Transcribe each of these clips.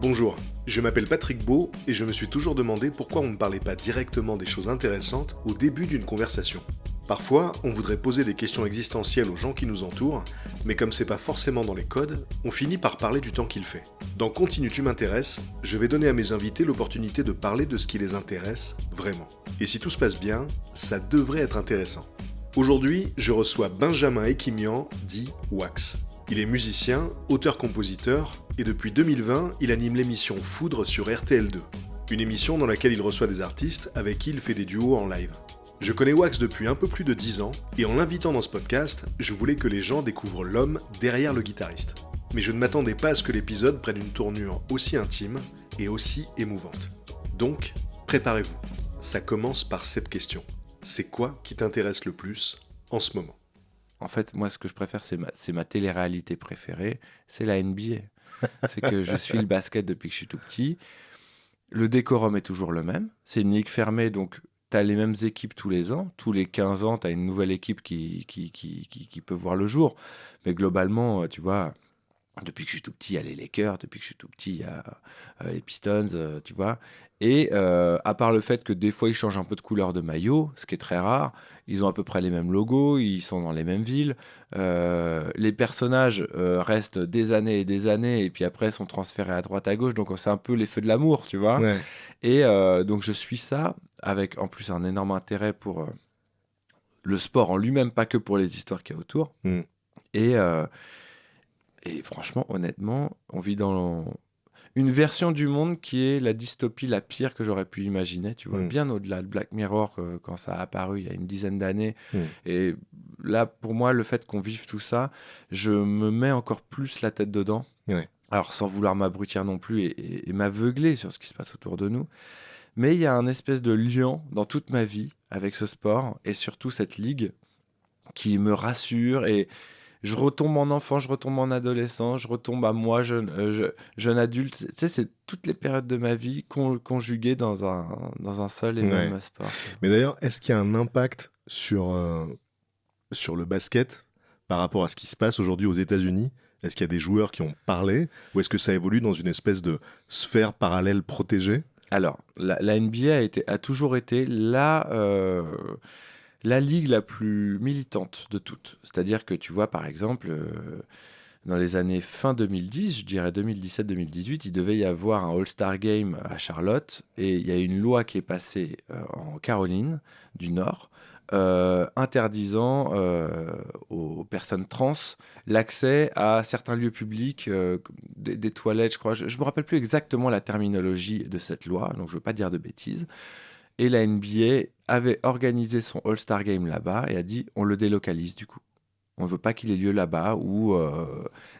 Bonjour, je m'appelle Patrick Beau et je me suis toujours demandé pourquoi on ne parlait pas directement des choses intéressantes au début d'une conversation. Parfois, on voudrait poser des questions existentielles aux gens qui nous entourent, mais comme c'est pas forcément dans les codes, on finit par parler du temps qu'il fait. Dans Continue tu m'intéresses, je vais donner à mes invités l'opportunité de parler de ce qui les intéresse vraiment. Et si tout se passe bien, ça devrait être intéressant. Aujourd'hui, je reçois Benjamin Ekimian, dit Wax. Il est musicien, auteur-compositeur, et depuis 2020, il anime l'émission Foudre sur RTL2. Une émission dans laquelle il reçoit des artistes avec qui il fait des duos en live. Je connais Wax depuis un peu plus de 10 ans, et en l'invitant dans ce podcast, je voulais que les gens découvrent l'homme derrière le guitariste. Mais je ne m'attendais pas à ce que l'épisode prenne une tournure aussi intime et aussi émouvante. Donc, préparez-vous. Ça commence par cette question. C'est quoi qui t'intéresse le plus en ce moment ? En fait, moi, ce que je préfère, c'est ma télé-réalité préférée, c'est la NBA. C'est que je suis le basket depuis que je suis tout petit. Le décorum est toujours le même. C'est une ligue fermée, donc tu as les mêmes équipes tous les ans. Tous les 15 ans, tu as une nouvelle équipe qui peut voir le jour. Mais globalement, tu vois, depuis que je suis tout petit, il y a les Lakers. Depuis que je suis tout petit, il y a les Pistons, tu vois. Et à part le fait que des fois, ils changent un peu de couleur de maillot, ce qui est très rare, ils ont à peu près les mêmes logos, ils sont dans les mêmes villes. Les personnages restent des années et des années, et puis après sont transférés à droite à gauche, donc c'est un peu les feux de l'amour, tu vois. Ouais. Et donc je suis ça, avec en plus un énorme intérêt pour le sport en lui-même, pas que pour les histoires qu'il y a autour. Et, euh, et franchement, honnêtement, on vit dans une version du monde qui est la dystopie la pire que j'aurais pu imaginer, tu vois, bien au-delà de Black Mirror quand ça a apparu il y a une dizaine d'années. Et là, pour moi, le fait qu'on vive tout ça, je me mets encore plus la tête dedans. Ouais. Alors, sans vouloir m'abrutir non plus et m'aveugler sur ce qui se passe autour de nous. Mais il y a un espèce de lien dans toute ma vie avec ce sport et surtout cette ligue qui me rassure et je retombe en enfant, je retombe en adolescent, je retombe à moi, jeune adulte. Tu sais, c'est toutes les périodes de ma vie conjuguées dans un seul et même sport. Mais d'ailleurs, est-ce qu'il y a un impact sur le basket par rapport à ce qui se passe aujourd'hui aux États-Unis ? Est-ce qu'il y a des joueurs qui ont parlé ou est-ce que ça évolue dans une espèce de sphère parallèle protégée ? Alors, la NBA a toujours été la ligue la plus militante de toutes. C'est-à-dire que tu vois, par exemple, dans les années fin 2010, je dirais 2017-2018, il devait y avoir un All-Star Game à Charlotte et il y a une loi qui est passée en Caroline du Nord interdisant aux personnes trans l'accès à certains lieux publics, des toilettes, je crois. Je ne me rappelle plus exactement la terminologie de cette loi, donc je ne veux pas dire de bêtises. Et la NBA avait organisé son All-Star Game là-bas et a dit on le délocalise du coup. On ne veut pas qu'il ait lieu là-bas où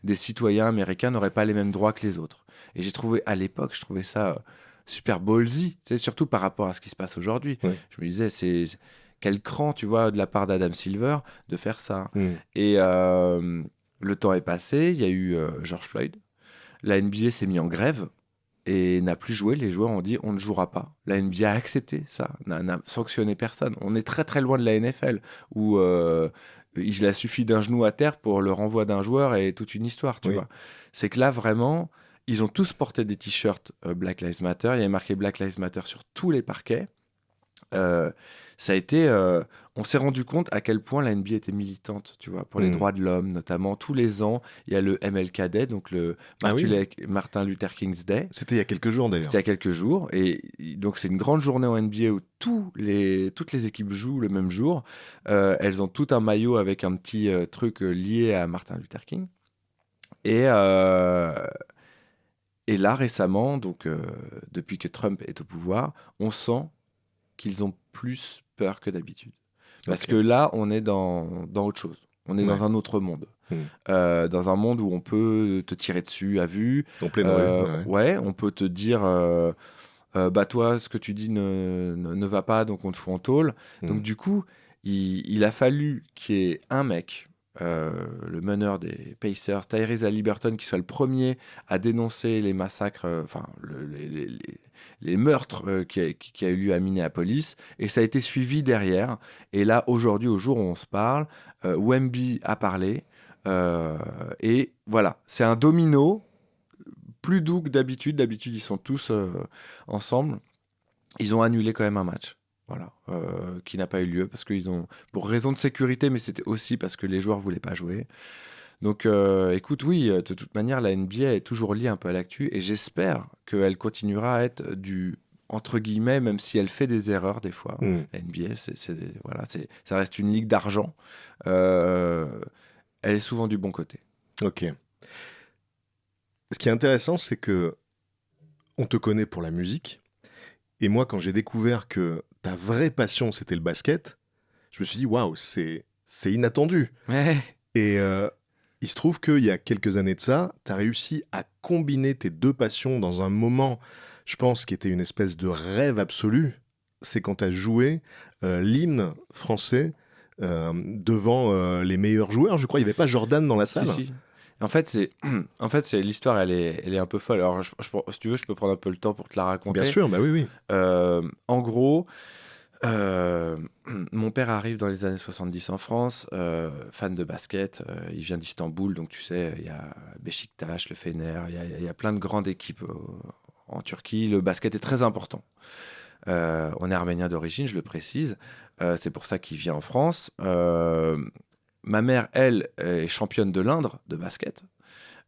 des citoyens américains n'auraient pas les mêmes droits que les autres. Et à l'époque, je trouvais ça super ballsy, surtout par rapport à ce qui se passe aujourd'hui. Ouais. Je me disais, quel cran, tu vois, de la part d'Adam Silver de faire ça. Et le temps est passé, il y a eu George Floyd. La NBA s'est mis en grève et n'a plus joué. Les joueurs ont dit on ne jouera pas. La NBA a accepté ça, n'a sanctionné personne. On est très très loin de la NFL où il a suffi d'un genou à terre pour le renvoi d'un joueur et toute une histoire, tu vois. C'est que là vraiment, ils ont tous porté des t-shirts Black Lives Matter. Il y avait marqué Black Lives Matter sur tous les parquets. Ça a été, on s'est rendu compte à quel point la NBA était militante, tu vois, pour les droits de l'homme, notamment. Tous les ans, il y a le MLK Day, donc le Martin Luther King's Day. C'était il y a quelques jours d'ailleurs. C'était il y a quelques jours, et donc c'est une grande journée en NBA où toutes les équipes jouent le même jour. Elles ont tout un maillot avec un petit truc lié à Martin Luther King. Et là, récemment, donc depuis que Trump est au pouvoir, on sent qu'ils ont plus peur que d'habitude. Parce que là, on est dans autre chose. On est dans un autre monde. Dans un monde où on peut te tirer dessus à vue. En pleine rue. Ouais, on peut te dire bah toi, ce que tu dis ne va pas, donc on te fout en tôle. Donc du coup, il a fallu qu'il y ait un mec, le meneur des Pacers, Tyrese Haliburton, qui soit le premier à dénoncer les massacres, les meurtres qui a eu lieu à Minneapolis, et ça a été suivi derrière. Et là, aujourd'hui, au jour où on se parle, Wemby a parlé, et voilà, c'est un domino plus doux que d'habitude. D'habitude, ils sont tous ensemble. Ils ont annulé quand même un match. Voilà, qui n'a pas eu lieu parce qu'ils ont, pour raison de sécurité, mais c'était aussi parce que les joueurs voulaient pas jouer. Donc, écoute, oui, de toute manière, la NBA est toujours liée un peu à l'actu et j'espère qu'elle continuera à être du entre guillemets, même si elle fait des erreurs des fois. La NBA, voilà, ça reste une ligue d'argent. Elle est souvent du bon côté. Ok. Ce qui est intéressant, c'est que on te connaît pour la musique. Et moi, quand j'ai découvert que ta vraie passion, c'était le basket, je me suis dit, waouh, c'est inattendu. Ouais. Et il se trouve qu'il y a quelques années de ça, tu as réussi à combiner tes deux passions dans un moment, je pense, qui était une espèce de rêve absolu. C'est quand tu as joué l'hymne français devant les meilleurs joueurs. Je crois qu'il n'y avait pas Jordan dans la salle. Si. En fait, c'est l'histoire, elle est un peu folle. Alors, si tu veux, je peux prendre un peu le temps pour te la raconter. Bien sûr, bah oui. En gros, mon père arrive dans les années 70 en France, fan de basket. Il vient d'Istanbul, donc tu sais, il y a Beşiktaş, le Fener, il y a plein de grandes équipes en Turquie. Le basket est très important. On est arménien d'origine, je le précise. C'est pour ça qu'il vient en France. Ma mère, elle, est championne de l'Indre de basket.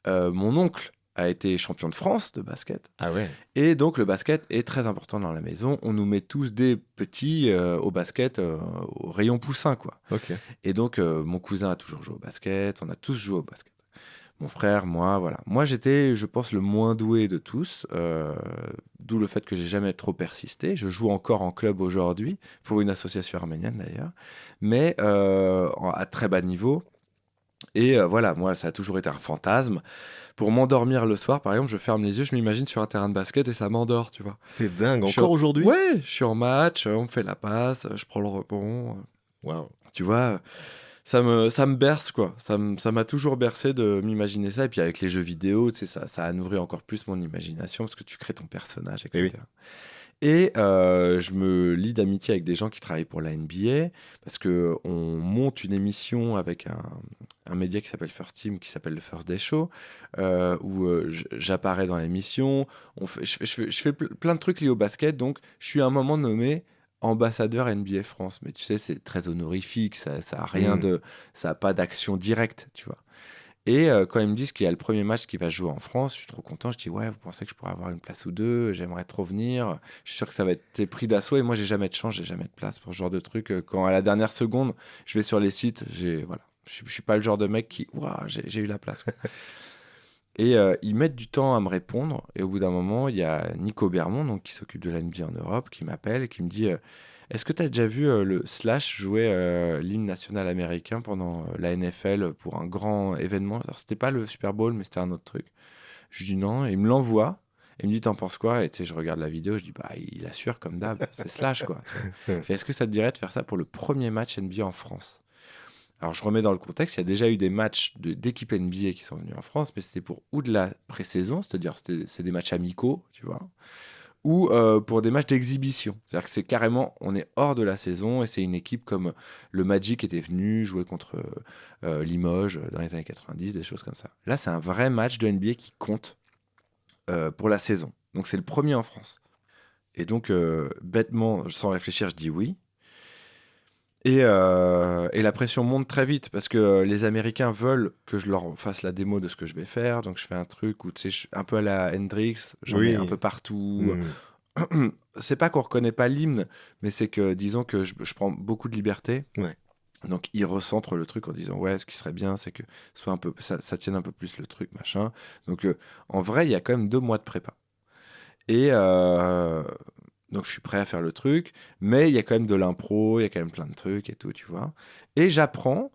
Mon oncle a été champion de France de basket. Ah ouais. Et donc, le basket est très important dans la maison. On nous met tous des petits au basket, au rayon poussin, quoi. Ok. Et donc, mon cousin a toujours joué au basket. On a tous joué au basket. Mon frère, moi, voilà. Moi, j'étais, je pense, le moins doué de tous, d'où le fait que j'ai jamais trop persisté. Je joue encore en club aujourd'hui, pour une association arménienne d'ailleurs, mais à très bas niveau. Et voilà, moi, ça a toujours été un fantasme. Pour m'endormir le soir, par exemple, je ferme les yeux, je m'imagine sur un terrain de basket et ça m'endort, tu vois. C'est dingue, encore aujourd'hui ? Ouais, je suis en match, on me fait la passe, je prends le rebond. Waouh. Tu vois, ça me berce, quoi. Ça m'a toujours bercé de m'imaginer ça. Et puis avec les jeux vidéo, tu sais, ça a nourri encore plus mon imagination parce que tu crées ton personnage, etc. Oui. Et je me lie d'amitié avec des gens qui travaillent pour la NBA parce qu'on monte une émission avec un média qui s'appelle First Team, qui s'appelle le First Day Show, où j'apparais dans l'émission. Je fais plein de trucs liés au basket, donc je suis à un moment nommé ambassadeur NBA France. Mais tu sais, c'est très honorifique, ça a rien ça a pas d'action directe, tu vois. Et quand ils me disent qu'il y a le premier match qui va se jouer en France, je suis trop content. Je dis, ouais, vous pensez que je pourrais avoir une place ou deux? J'aimerais trop venir. Je suis sûr que ça va être pris d'assaut. Et moi, j'ai jamais de chance, j'ai jamais de place pour ce genre de truc. Quand à la dernière seconde, je vais sur les sites, voilà. Je suis pas le genre de mec qui, ouah, j'ai eu la place. Et ils mettent du temps à me répondre. Et au bout d'un moment, il y a Nico Bermond, donc, qui s'occupe de la NBA en Europe, qui m'appelle et qui me dit est-ce que tu as déjà vu le Slash jouer l'hymne national américain pendant la NFL pour un grand événement? Alors, c'était pas le Super Bowl, mais c'était un autre truc. Je dis non, et il me l'envoie. Il me dit, t'en penses quoi? Et tu sais, je regarde la vidéo, je dis, bah, il assure comme d'hab, c'est Slash, quoi. Il fait, est-ce que ça te dirait de faire ça pour le premier match NBA en France? Alors, je remets dans le contexte, il y a déjà eu des matchs d'équipes NBA qui sont venus en France, mais c'était ou de la pré-saison, c'est-à-dire c'est des matchs amicaux, tu vois, ou pour des matchs d'exhibition. C'est-à-dire que c'est carrément, on est hors de la saison, et c'est une équipe comme le Magic était venu jouer contre Limoges dans les années 90, des choses comme ça. Là, c'est un vrai match de NBA qui compte pour la saison. Donc, c'est le premier en France. Et donc, bêtement, sans réfléchir, je dis oui. Et la pression monte très vite parce que les Américains veulent que je leur fasse la démo de ce que je vais faire. Donc, je fais un truc où, tu sais, un peu à la Hendrix, j'en mets un peu partout. C'est pas qu'on reconnaît pas l'hymne, mais c'est que, disons que je prends beaucoup de liberté. Ouais. Donc, ils recentrent le truc en disant, ouais, ce qui serait bien, c'est que soit un peu, ça tienne un peu plus le truc, machin. Donc, en vrai, il y a quand même 2 mois de prépa. Et donc, je suis prêt à faire le truc, mais il y a quand même de l'impro, il y a quand même plein de trucs et tout, tu vois. Et j'apprends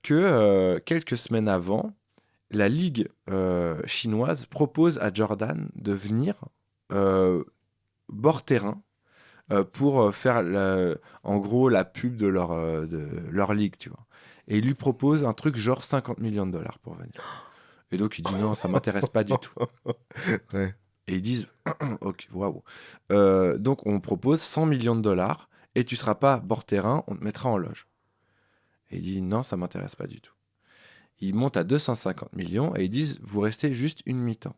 que quelques semaines avant, la ligue chinoise propose à Jordan de venir bord terrain pour faire, en gros, la pub de leur ligue, tu vois. Et il lui propose un truc genre 50 millions de dollars pour venir. Et donc, il dit non, ça m'intéresse pas du tout. Ouais. Et ils disent, ok, waouh. Donc, on propose 100 millions de dollars et tu seras pas bord terrain, on te mettra en loge. Et il dit, non, ça m'intéresse pas du tout. Ils montent à 250 millions et ils disent, vous restez juste une mi-temps.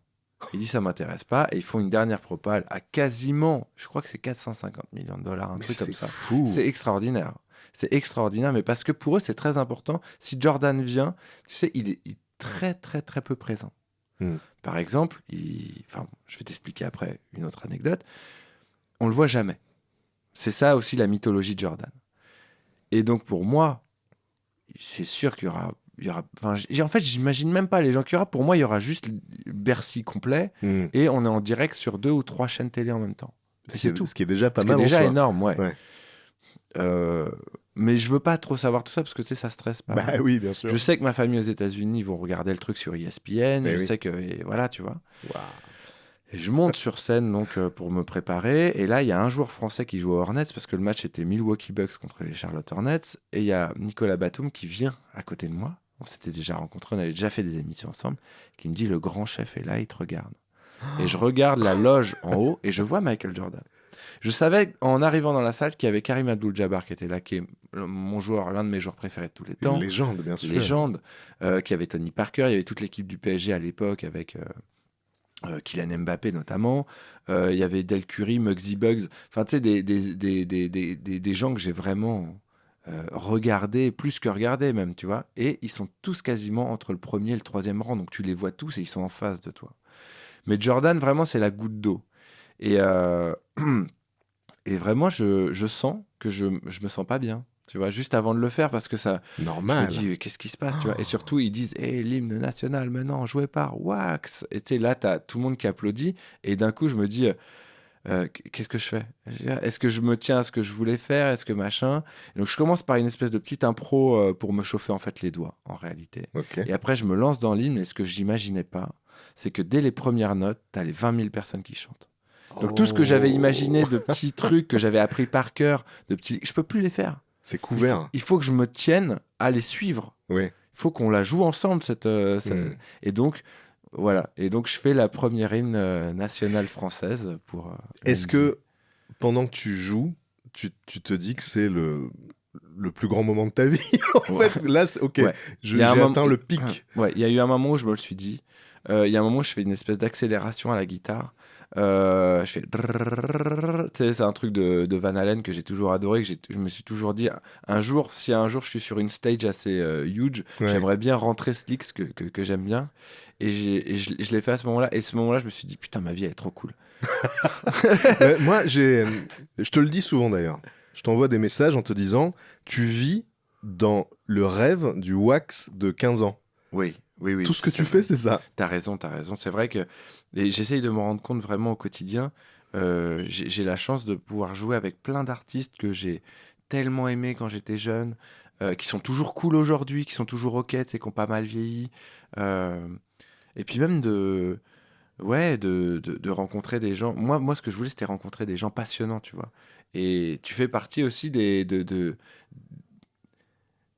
Il dit ça m'intéresse pas. Et ils font une dernière propale à quasiment, je crois que c'est 450 millions de dollars, un Mais truc comme c'est ça. fou. C'est extraordinaire. C'est extraordinaire, mais parce que pour eux, c'est très important. Si Jordan vient, tu sais, il est très, très, très peu présent. Hmm. Par exemple, enfin, je vais t'expliquer après une autre anecdote. On le voit jamais. C'est ça aussi la mythologie de Jordan. Et donc pour moi, c'est sûr qu'il y aura enfin, en fait, j'imagine même pas les gens qu'il y aura. Pour moi, il y aura juste Bercy complet Hmm. et on est en direct sur 2 ou 3 chaînes télé en même temps. Et c'est tout. Ce qui est déjà pas Ce qui est mal en déjà soi. énorme, ouais. Ouais. Mais je veux pas trop savoir tout ça parce que tu sais, ça stresse pas Bah mal. oui, bien sûr. Je sais que ma famille aux États-Unis vont regarder le truc sur ESPN. Eh Je oui. sais que et voilà, tu vois. Waouh. Et je monte sur scène donc pour me préparer. Et là, il y a un joueur français qui joue aux Hornets parce que le match était Milwaukee Bucks contre les Charlotte Hornets. Et il y a Nicolas Batum qui vient à côté de moi. On s'était déjà rencontrés, on avait déjà fait des émissions ensemble. Qui me dit le grand chef est là, il te regarde. Et je regarde la loge en haut et je vois Michael Jordan. Je savais en arrivant dans la salle qu'il y avait Karim Abdul-Jabbar qui était là, qui est mon joueur, l'un de mes joueurs préférés de tous les temps. Une légende, bien sûr. Légende. Qu'il y avait Tony Parker, il y avait toute l'équipe du PSG à l'époque avec Kylian Mbappé notamment. Il y avait Del Curry, Muggsy Bugs. Enfin, tu sais, des gens que j'ai vraiment regardé, plus que regardé même, tu vois. Et ils sont tous quasiment entre le premier et le troisième rang. Donc tu les vois tous et ils sont en face de toi. Mais Jordan, vraiment, c'est la goutte d'eau. Et, et vraiment, je sens que je me sens pas bien. Tu vois, juste avant de le faire, parce que ça, je me Normal. dis, qu'est-ce qui se passe, tu vois. Et surtout, ils disent, l'hymne national, maintenant, joué par Wax. Et tu sais, là, t'as tout le monde qui applaudit. Et d'un coup, je me dis, qu'est-ce que je fais? Est-ce que je me tiens à ce que je voulais faire? Est-ce que machin? Et donc, je commence par une espèce de petite impro pour me chauffer, en fait, les doigts, en réalité. Ok. Et après, je me lance dans l'hymne. Et ce que j'imaginais pas, c'est que dès les premières notes, t'as les 20 000 personnes qui chantent. Donc, tout ce que j'avais imaginé de petits trucs que j'avais appris par cœur, je peux plus les faire. C'est couvert. Il faut que je me tienne à les suivre. Oui. Il faut qu'on la joue ensemble, Et donc, voilà. Et donc, je fais la première hymne nationale française pour. Est-ce que pendant que tu joues, tu te dis que c'est le plus grand moment de ta vie? En Ouais. fait, là, ok, Ouais. j'ai atteint le pic. Ouais, il y a eu un moment où je me le suis dit. Il y a un moment où je fais une espèce d'accélération à la guitare. Je fais. Tu sais, c'est un truc de Van Halen que j'ai toujours adoré. Je me suis toujours dit, si un jour je suis sur une stage assez huge, Ouais. j'aimerais bien rentrer ce licks que j'aime bien. Et je l'ai fait à ce moment-là. Et ce moment-là, je me suis dit, putain, ma vie, elle est trop cool. Moi, je te le dis souvent d'ailleurs. Je t'envoie des messages en te disant, tu vis dans le rêve du Wax de 15 ans. Oui. Tout ce que tu vrai. fais, c'est ça. T'as raison. C'est vrai que j'essaye de me rendre compte vraiment au quotidien. J'ai la chance de pouvoir jouer avec plein d'artistes que j'ai tellement aimés quand j'étais jeune, qui sont toujours cool aujourd'hui, qui sont toujours ok, qui ont pas mal vieilli. Et puis même de rencontrer des gens. Moi, ce que je voulais, c'était rencontrer des gens passionnants, tu vois. Et tu fais partie aussi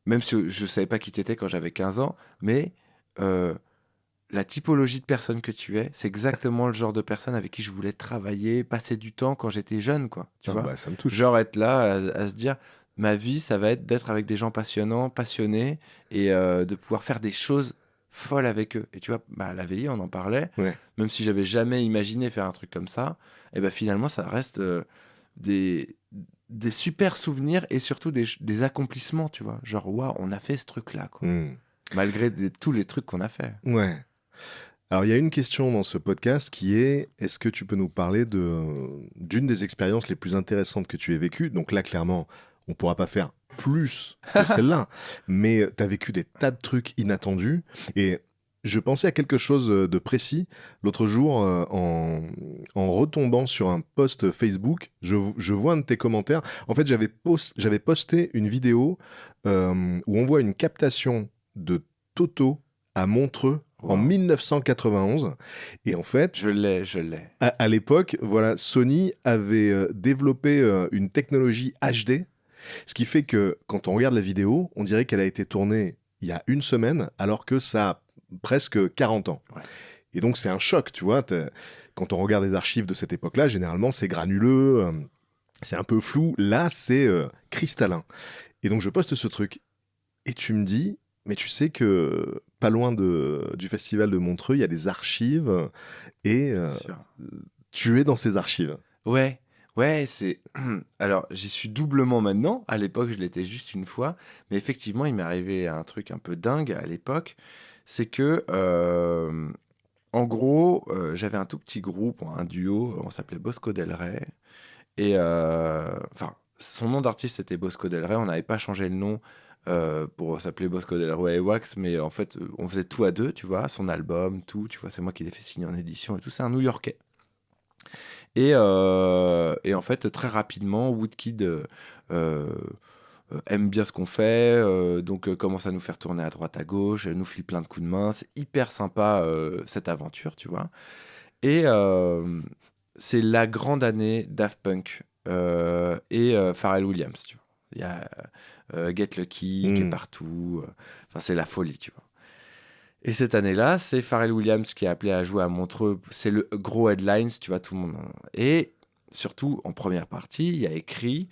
même si je savais pas qui t'étais quand j'avais 15 ans, mais la typologie de personne que tu es, c'est exactement le genre de personne avec qui je voulais travailler, passer du temps quand j'étais jeune, quoi. Tu vois, bah, ça me touche. genre être là à se dire, ma vie, ça va être d'être avec des gens passionnants, passionnés, et de pouvoir faire des choses folles avec eux. Et tu vois, à la veillée, on en parlait, Ouais. même si j'avais jamais imaginé faire un truc comme ça, et ben finalement, ça reste des super souvenirs et surtout des accomplissements, tu vois. Genre, waouh, on a fait ce truc-là, quoi. Malgré tous les trucs qu'on a fait. Ouais. Alors, il y a une question dans ce podcast qui est, est-ce que tu peux nous parler d'une des expériences les plus intéressantes que tu aies vécues? Donc là, clairement, on ne pourra pas faire plus que celle-là, mais tu as vécu des tas de trucs inattendus. Et je pensais à quelque chose de précis. L'autre jour, en retombant sur un post Facebook, je vois un de tes commentaires. En fait, j'avais posté une vidéo où on voit une captation de Toto à Montreux en 1991. Et en fait, je l'ai. À l'époque, voilà, Sony avait développé une technologie HD, ce qui fait que quand on regarde la vidéo, on dirait qu'elle a été tournée il y a une semaine, alors que ça a presque 40 ans. Ouais. Et donc c'est un choc, tu vois. Quand on regarde les archives de cette époque-là, généralement c'est granuleux, c'est un peu flou. Là, c'est cristallin. Et donc je poste ce truc. Et tu me dis, Mais tu sais que pas loin du festival de Montreux, il y a des archives et Bien sûr. tu es dans ces archives. Ouais, ouais, c'est. Alors, j'y suis doublement maintenant. À l'époque, je l'étais juste une fois. Mais effectivement, il m'est arrivé un truc un peu dingue à l'époque. C'est que, en gros, j'avais un tout petit groupe, un duo, on s'appelait Bosco Del Rey. Et, enfin, son nom d'artiste était Bosco Del Rey. On n'avait pas changé le nom pour s'appeler Bosco Del Rey et Wax. Mais en fait, on faisait tout à deux, tu vois. Son album, tout, tu vois. C'est moi qui l'ai fait signer en édition et tout. C'est un New-Yorkais. Et en fait, très rapidement, Woodkid aime bien ce qu'on fait, donc commence à nous faire tourner à droite à gauche, nous file plein de coups de main. C'est hyper sympa cette aventure, tu vois. Et c'est la grande année Daft Punk et Pharrell Williams, tu vois. Il y a Get Lucky qui est partout. Enfin, c'est la folie, tu vois. Et cette année-là, c'est Pharrell Williams qui est appelé à jouer à Montreux. C'est le gros headlines, tu vois, tout le monde. Et surtout, en première partie, il y a écrit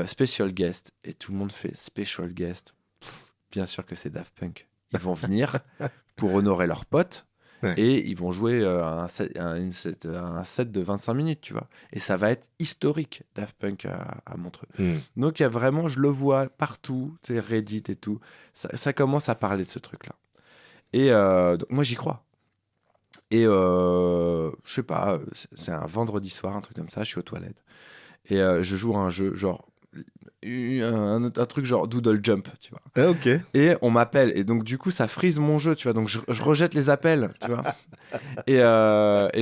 Special Guest. Et tout le monde fait Special Guest. Bien sûr que c'est Daft Punk. Ils vont venir pour honorer leurs potes. Ouais. Et ils vont jouer un set de 25 minutes, tu vois. Et ça va être historique, Daft Punk à Montreux. Donc, il y a vraiment, je le vois partout, tu sais, Reddit et tout. Ça commence à parler de ce truc-là. Et donc, moi, j'y crois. Et je sais pas, c'est un vendredi soir, un truc comme ça, je suis aux toilettes. Et je joue à un jeu, genre, un truc genre Doodle Jump, tu vois. Ah, ok. Et on m'appelle. Et donc, du coup, ça frise mon jeu, tu vois. Donc, je rejette les appels, tu vois. Et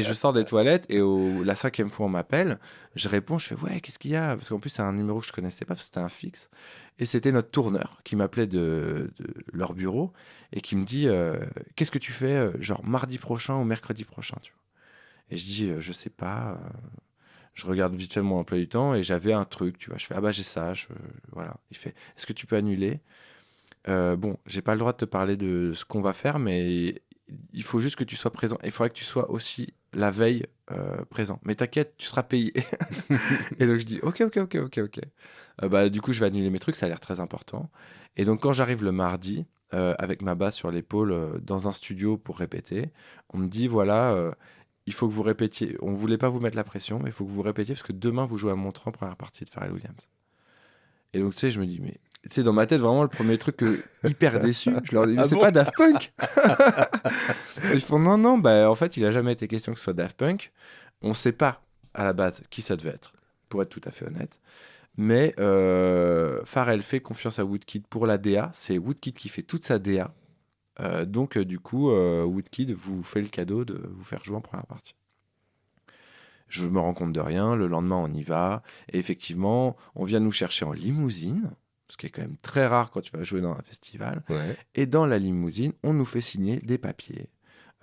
je sors des toilettes. Et la 5e fois, on m'appelle. Je réponds, je fais, ouais, qu'est-ce qu'il y a? Parce qu'en plus, c'est un numéro que je connaissais pas, parce que c'était un fixe. Et c'était notre tourneur qui m'appelait de leur bureau et qui me dit qu'est-ce que tu fais genre mardi prochain ou mercredi prochain, tu vois. Et je dis je sais pas. Je regarde vite fait mon emploi du temps et j'avais un truc, tu vois. Je fais ah bah j'ai ça, voilà. Il fait est-ce que tu peux annuler? Bon, j'ai pas le droit de te parler de ce qu'on va faire, mais il faut juste que tu sois présent. Il faudrait que tu sois aussi la veille présent. Mais t'inquiète, tu seras payé. Et donc je dis ok. Bah, du coup, je vais annuler mes trucs, ça a l'air très important. Et donc quand j'arrive le mardi, avec ma basse sur l'épaule, dans un studio pour répéter, on me dit voilà, il faut que vous répétiez. On voulait pas vous mettre la pression, mais il faut que vous répétiez parce que demain vous jouez à Montreux en première partie de Pharrell Williams. Et donc tu sais, je me dis mais tu sais, dans ma tête, vraiment, le premier truc hyper déçu, je leur dis, mais Ah c'est bon pas Daft Punk. Ils font, non, bah, en fait, il a jamais été question que ce soit Daft Punk. On sait pas, à la base, qui ça devait être, pour être tout à fait honnête. Mais Pharrell fait confiance à Woodkid pour la DA. C'est Woodkid qui fait toute sa DA. Donc, du coup, Woodkid vous fait le cadeau de vous faire jouer en première partie. Je me rends compte de rien. Le lendemain, on y va. Et effectivement, on vient nous chercher en limousine, ce qui est quand même très rare quand tu vas jouer dans un festival. Ouais. Et dans la limousine, on nous fait signer des papiers.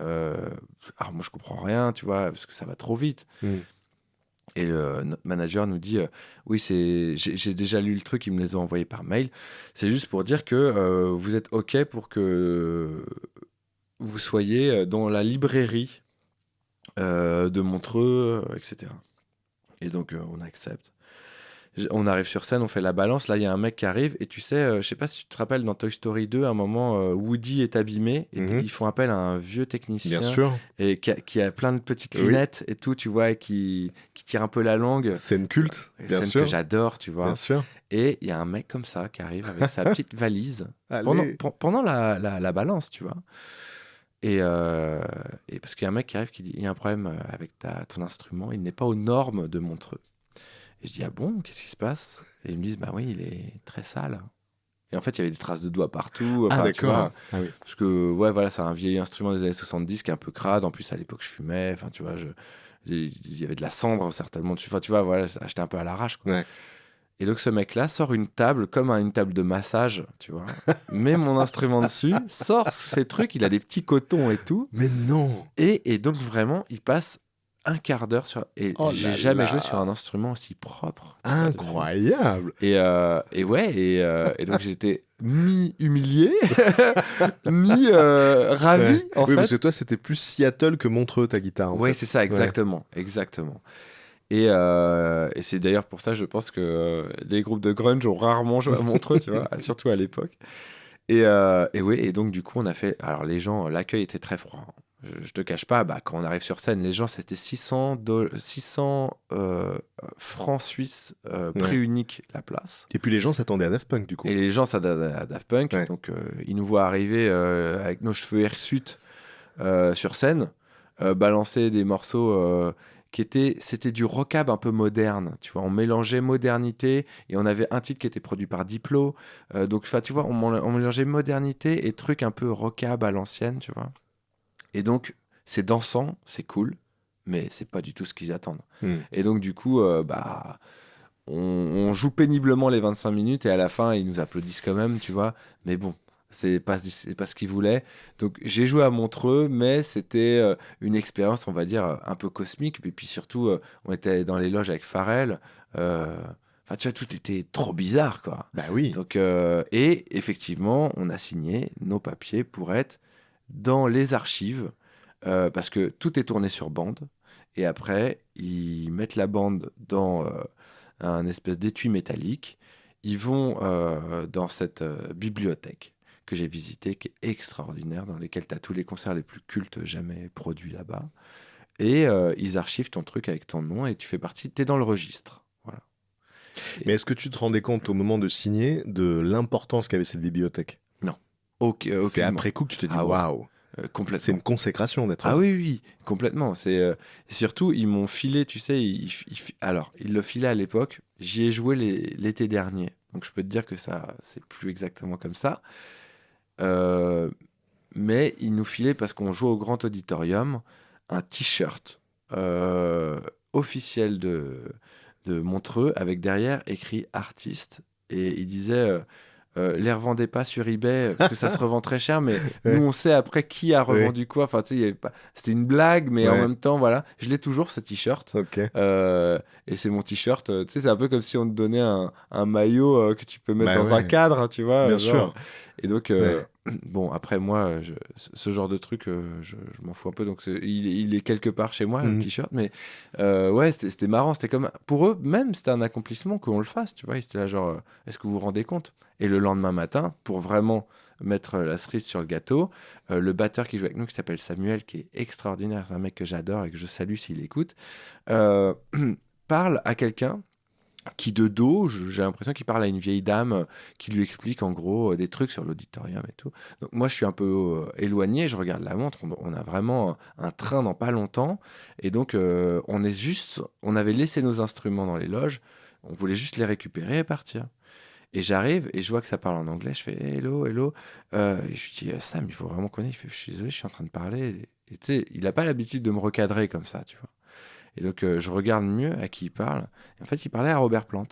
Alors moi, je comprends rien, tu vois, parce que ça va trop vite. Et notre manager nous dit oui, j'ai déjà lu le truc, ils me les ont envoyés par mail. C'est juste pour dire que vous êtes OK pour que vous soyez dans la librairie de Montreux, etc. Et donc, on accepte. On arrive sur scène, on fait la balance. Là, il y a un mec qui arrive. Et tu sais, je sais pas si tu te rappelles, dans Toy Story 2, à un moment, Woody est abîmé. Et ils font appel à un vieux technicien. Bien sûr. Et qui a plein de petites lunettes et tout, tu vois, et qui tire un peu la langue. Scène culte, bien scène sûr. Que j'adore, tu vois. Bien sûr. Et il y a un mec comme ça qui arrive avec sa petite valise Allez. pendant la balance, tu vois. Et parce qu'il y a un mec qui arrive qui dit il y a un problème avec ton instrument, il n'est pas aux normes de Montreux. Et je dis ah bon, qu'est-ce qui se passe? Et ils me disent bah oui, il est très sale. Et en fait, il y avait des traces de doigts partout. Ah tu vois. d'accord. Ah oui. Parce que ouais, voilà, c'est un vieil instrument des années 70 qui est un peu crade. En plus, à l'époque, je fumais. Enfin, tu vois, il y avait de la cendre certainement. Enfin, tu vois, voilà, j'étais un peu à l'arrache, quoi. Ouais. Et donc ce mec-là sort une table comme une table de massage, tu vois, met mon instrument dessus, sort ces trucs, il a des petits cotons et tout. Mais non. Et donc vraiment, il passe un quart d'heure sur... Et j'ai jamais joué sur un instrument aussi propre. Incroyable. Et ouais, et donc j'étais mi-humilié, mi-ravi, ouais. en fait. Oui, parce que toi, c'était plus Seattle que Montreux, ta guitare, en fait. Oui, c'est ça, exactement. Et c'est d'ailleurs pour ça, je pense que les groupes de grunge ont rarement joué à Montreux, tu vois, surtout à l'époque. Et oui, et donc du coup, on a fait. Alors les gens, l'accueil était très froid, hein. Je te cache pas, quand on arrive sur scène, les gens, c'était 600 francs suisses, prix Ouais. unique la place. Et puis les gens s'attendaient à Daft Punk, du coup. Et les gens, ça à Daft Punk. Ouais. Donc ils nous voient arriver avec nos cheveux hirsutes sur scène, balancer des morceaux c'était du rockab un peu moderne, tu vois, on mélangeait modernité et on avait un titre qui était produit par Diplo, donc enfin tu vois, on mélangeait modernité et trucs un peu rockab à l'ancienne, tu vois, et donc c'est dansant, c'est cool, mais c'est pas du tout ce qu'ils attendent. Hmm. Et donc du coup, on joue péniblement les 25 minutes et à la fin ils nous applaudissent quand même, tu vois, mais bon, c'est pas ce qu'ils voulaient. Donc j'ai joué à Montreux, mais c'était une expérience, on va dire, un peu cosmique. Et puis surtout, on était dans les loges avec Pharrell. Enfin, tu vois, tout était trop bizarre, quoi. Bah oui. Donc, et effectivement, on a signé nos papiers pour être dans les archives, parce que tout est tourné sur bande. Et après, ils mettent la bande dans un espèce d'étui métallique. Ils vont dans cette bibliothèque que j'ai visitée, qui est extraordinaire, dans lesquels tu as tous les concerts les plus cultes jamais produits là-bas. Et ils archivent ton truc avec ton nom et tu fais partie, tu es dans le registre. Voilà. Mais est-ce que tu te rendais compte au moment de signer de l'importance qu'avait cette bibliothèque? Non. C'est Aucunement. après coup que tu te dis Ah ouais. waouh, Complètement. c'est une consécration d'être Ah là. oui, oui, complètement. C'est surtout, ils m'ont filé, tu sais, alors, ils le filaient à l'époque, j'y ai joué l'été dernier. Donc je peux te dire que ça, c'est plus exactement comme ça. Euh, mais ils nous filaient, parce qu'on joue au grand auditorium, un t-shirt officiel de Montreux, avec derrière écrit artiste. Et il disait, les revendez pas sur eBay, parce que ça se revend très cher, mais nous Ouais. on sait après qui a Ouais. revendu quoi. Enfin, tu sais, il y avait pas... c'était une blague, mais en Ouais. même temps, voilà, je l'ai toujours, ce t-shirt. Ok. Et c'est mon t-shirt, tu sais, c'est un peu comme si on te donnait un maillot que tu peux mettre Bah dans un ouais. cadre, tu vois. Bien Genre. sûr. Et donc, Ouais. bon, après moi, ce genre de truc, je m'en fous un peu. Donc, il est quelque part chez moi, le Mhm. t-shirt. Mais ouais, c'était marrant. C'était comme, pour eux, même, c'était un accomplissement qu'on le fasse. Tu vois, ils étaient là, genre, est-ce que vous vous rendez compte? Et le lendemain matin, pour vraiment mettre la cerise sur le gâteau, le batteur qui joue avec nous, qui s'appelle Samuel, qui est extraordinaire, c'est un mec que j'adore et que je salue s'il écoute, euh, parle à quelqu'un qui de dos, j'ai l'impression qu'il parle à une vieille dame qui lui explique en gros des trucs sur l'auditorium et tout. Donc moi je suis un peu éloigné, je regarde la montre, on a vraiment un train dans pas longtemps et donc on avait laissé nos instruments dans les loges, on voulait juste les récupérer et partir. Et j'arrive et je vois que ça parle en anglais, je fais hey, hello, hello. Et je lui dis Sam, il faut vraiment connaître. Il fait je suis désolé, je suis en train de parler. Et tu sais, il n'a pas l'habitude de me recadrer comme ça, tu vois. Et donc, je regarde mieux à qui il parle. Et en fait, il parlait à Robert Plant.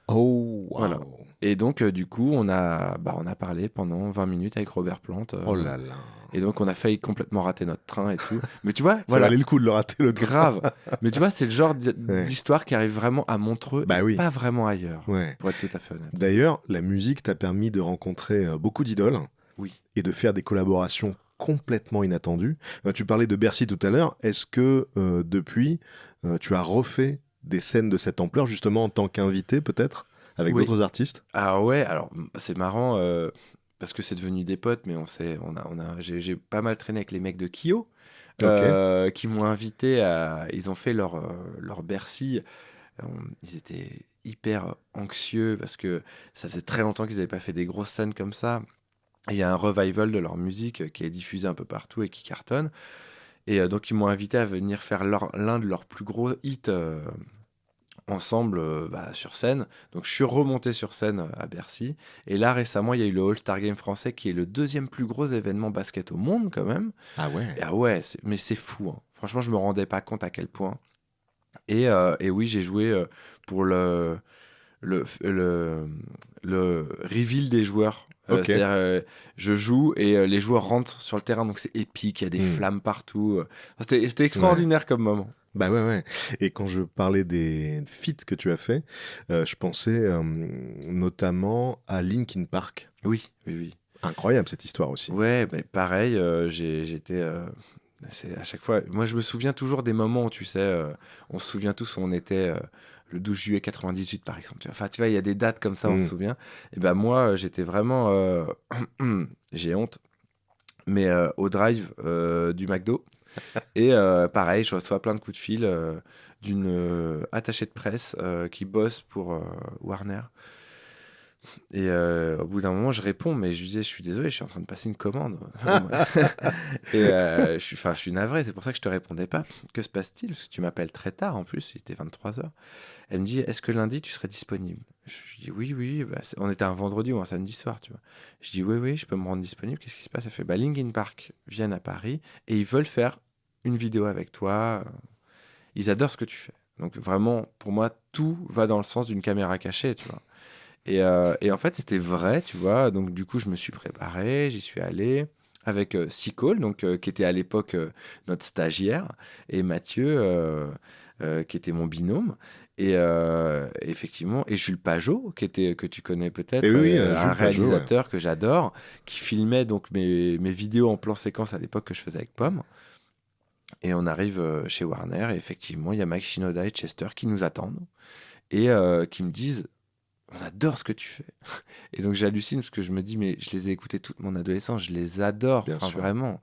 Oh Voilà. waouh. Et donc, du coup, on a parlé pendant 20 minutes avec Robert Plant. Oh là là. Et donc, on a failli complètement rater notre train et tout. Mais tu vois, Ça voilà, valait le coup de le rater le train. grave. Mais tu vois, c'est le genre Ouais. d'histoire qui arrive vraiment à Montreux Bah et oui. pas vraiment ailleurs, Ouais. pour être tout à fait honnête. D'ailleurs, la musique t'a permis de rencontrer beaucoup d'idoles Oui. et de faire des collaborations complètement inattendues. Tu parlais de Bercy tout à l'heure. Est-ce que depuis, tu as refait des scènes de cette ampleur, justement en tant qu'invité peut-être, avec Oui. d'autres artistes? Ah ouais, alors c'est marrant parce que c'est devenu des potes, mais j'ai pas mal traîné avec les mecs de Kyo Ok. qui m'ont invité à. Ils ont fait leur Bercy. Ils étaient hyper anxieux parce que ça faisait très longtemps qu'ils n'avaient pas fait des grosses scènes comme ça. Et il y a un revival de leur musique qui est diffusé un peu partout et qui cartonne. Et donc ils m'ont invité à venir faire l'un de leurs plus gros hits ensemble sur scène. Donc je suis remonté sur scène à Bercy. Et là récemment, il y a eu le All-Star Game français qui est le deuxième plus gros événement basket au monde quand même. Ah ouais. Et ah ouais, mais c'est fou, hein. Franchement, je me rendais pas compte à quel point. Et oui, j'ai joué pour le reveal des joueurs. Ok. C'est-à-dire, je joue et les joueurs rentrent sur le terrain, donc c'est épique, il y a des Hmm. flammes partout. C'était extraordinaire comme moment. Bah ouais, ouais. Et quand je parlais des feats que tu as fait, je pensais notamment à Linkin Park. Oui, oui, oui. Incroyable cette histoire aussi. Ouais, mais pareil, j'étais. C'est à chaque fois. Moi, je me souviens toujours des moments où, tu sais, on se souvient tous où on était le 12 juillet 98, par exemple. Enfin, tu vois, il y a des dates comme ça, on se souvient. Et ben moi, j'étais vraiment... j'ai honte. Mais au drive du McDo. Et pareil, je reçois plein de coups de fil d'une attachée de presse qui bosse pour Warner. Et au bout d'un moment, je réponds, mais je lui disais, je suis désolé, je suis en train de passer une commande. Et je suis navré, c'est pour ça que je te répondais pas. Que se passe-t-il? Parce que tu m'appelles très tard en plus, il était 23h. Elle me dit, est-ce que lundi tu serais disponible? Je dis oui. Bah, on était un vendredi ou un samedi soir, tu vois. Je dis oui, je peux me rendre disponible. Qu'est-ce qui se passe? Elle fait, bah, Linkin Park viennent à Paris et ils veulent faire une vidéo avec toi. Ils adorent ce que tu fais. Donc vraiment, pour moi, tout va dans le sens d'une caméra cachée, tu vois. Et en fait, c'était vrai, tu vois. Donc, du coup, je me suis préparé, j'y suis allé avec Sicole, donc, qui était à l'époque notre stagiaire, et Mathieu, qui était mon binôme. Et effectivement, et Jules Pajot, que tu connais peut-être, Et oui, un Jules Pajot, réalisateur que j'adore, qui filmait donc mes vidéos en plan séquence à l'époque que je faisais avec Pomme. Et on arrive chez Warner, et effectivement, il y a Mike Shinoda et Chester qui nous attendent, et qui me disent on adore ce que tu fais. Et donc j'hallucine parce que je me dis, mais je les ai écoutés toute mon adolescence, je les adore, Bien sûr. vraiment.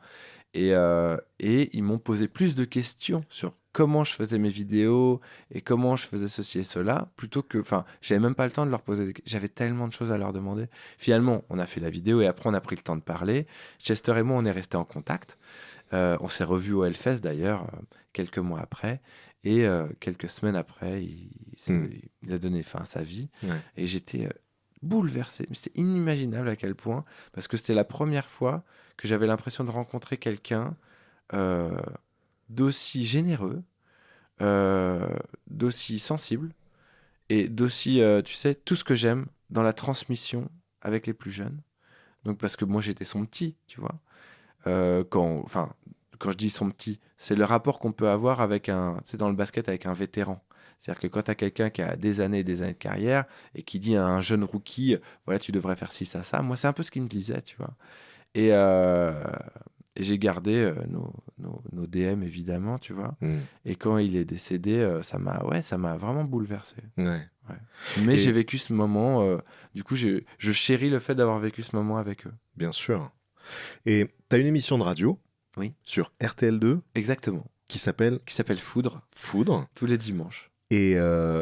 Et ils m'ont posé plus de questions sur comment je faisais mes vidéos et comment je faisais ceci et cela, plutôt que, enfin, j'avais même pas le temps de leur poser des questions. J'avais tellement de choses à leur demander. Finalement, on a fait la vidéo et après on a pris le temps de parler. Chester et moi, on est restés en contact. On s'est revus au Hellfest d'ailleurs, quelques mois après. Et quelques semaines après, il a donné fin à sa vie. Ouais. Et j'étais bouleversé. Mais c'était inimaginable à quel point. Parce que c'était la première fois que j'avais l'impression de rencontrer quelqu'un d'aussi généreux, d'aussi sensible et d'aussi, tu sais, tout ce que j'aime dans la transmission avec les plus jeunes. Donc parce que moi, j'étais son petit, tu vois. Quand je dis son petit, c'est le rapport qu'on peut avoir avec dans le basket avec un vétéran. C'est-à-dire que quand tu as quelqu'un qui a des années et des années de carrière et qui dit à un jeune rookie, voilà, tu devrais faire ci, ça, ça, moi, c'est un peu ce qu'il me disait, tu vois. Et, et j'ai gardé nos DM, évidemment, tu vois. Et quand il est décédé, ça m'a vraiment bouleversé. Ouais. Mais j'ai vécu ce moment, du coup, je chéris le fait d'avoir vécu ce moment avec eux. Bien sûr. Et tu as une émission de radio sur RTL2 Exactement. qui s'appelle Foudre. Foudre. Tous les dimanches. Et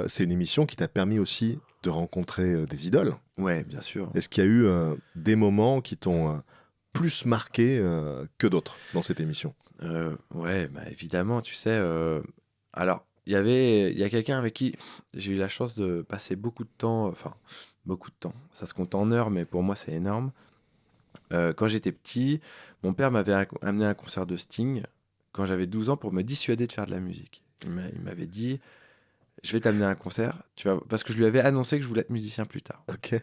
c'est une émission qui t'a permis aussi de rencontrer des idoles. Ouais, bien sûr. Est-ce qu'il y a eu des moments qui t'ont plus marqué que d'autres dans cette émission? Ouais, bah, évidemment, tu sais. Alors, il y a quelqu'un avec qui j'ai eu la chance de passer beaucoup de temps. Enfin, beaucoup de temps. Ça se compte en heures, mais pour moi, c'est énorme. Quand j'étais petit, mon père m'avait amené à un concert de Sting quand j'avais 12 ans pour me dissuader de faire de la musique. Il m'avait dit, je vais t'amener à un concert, parce que je lui avais annoncé que je voulais être musicien plus tard. Ok.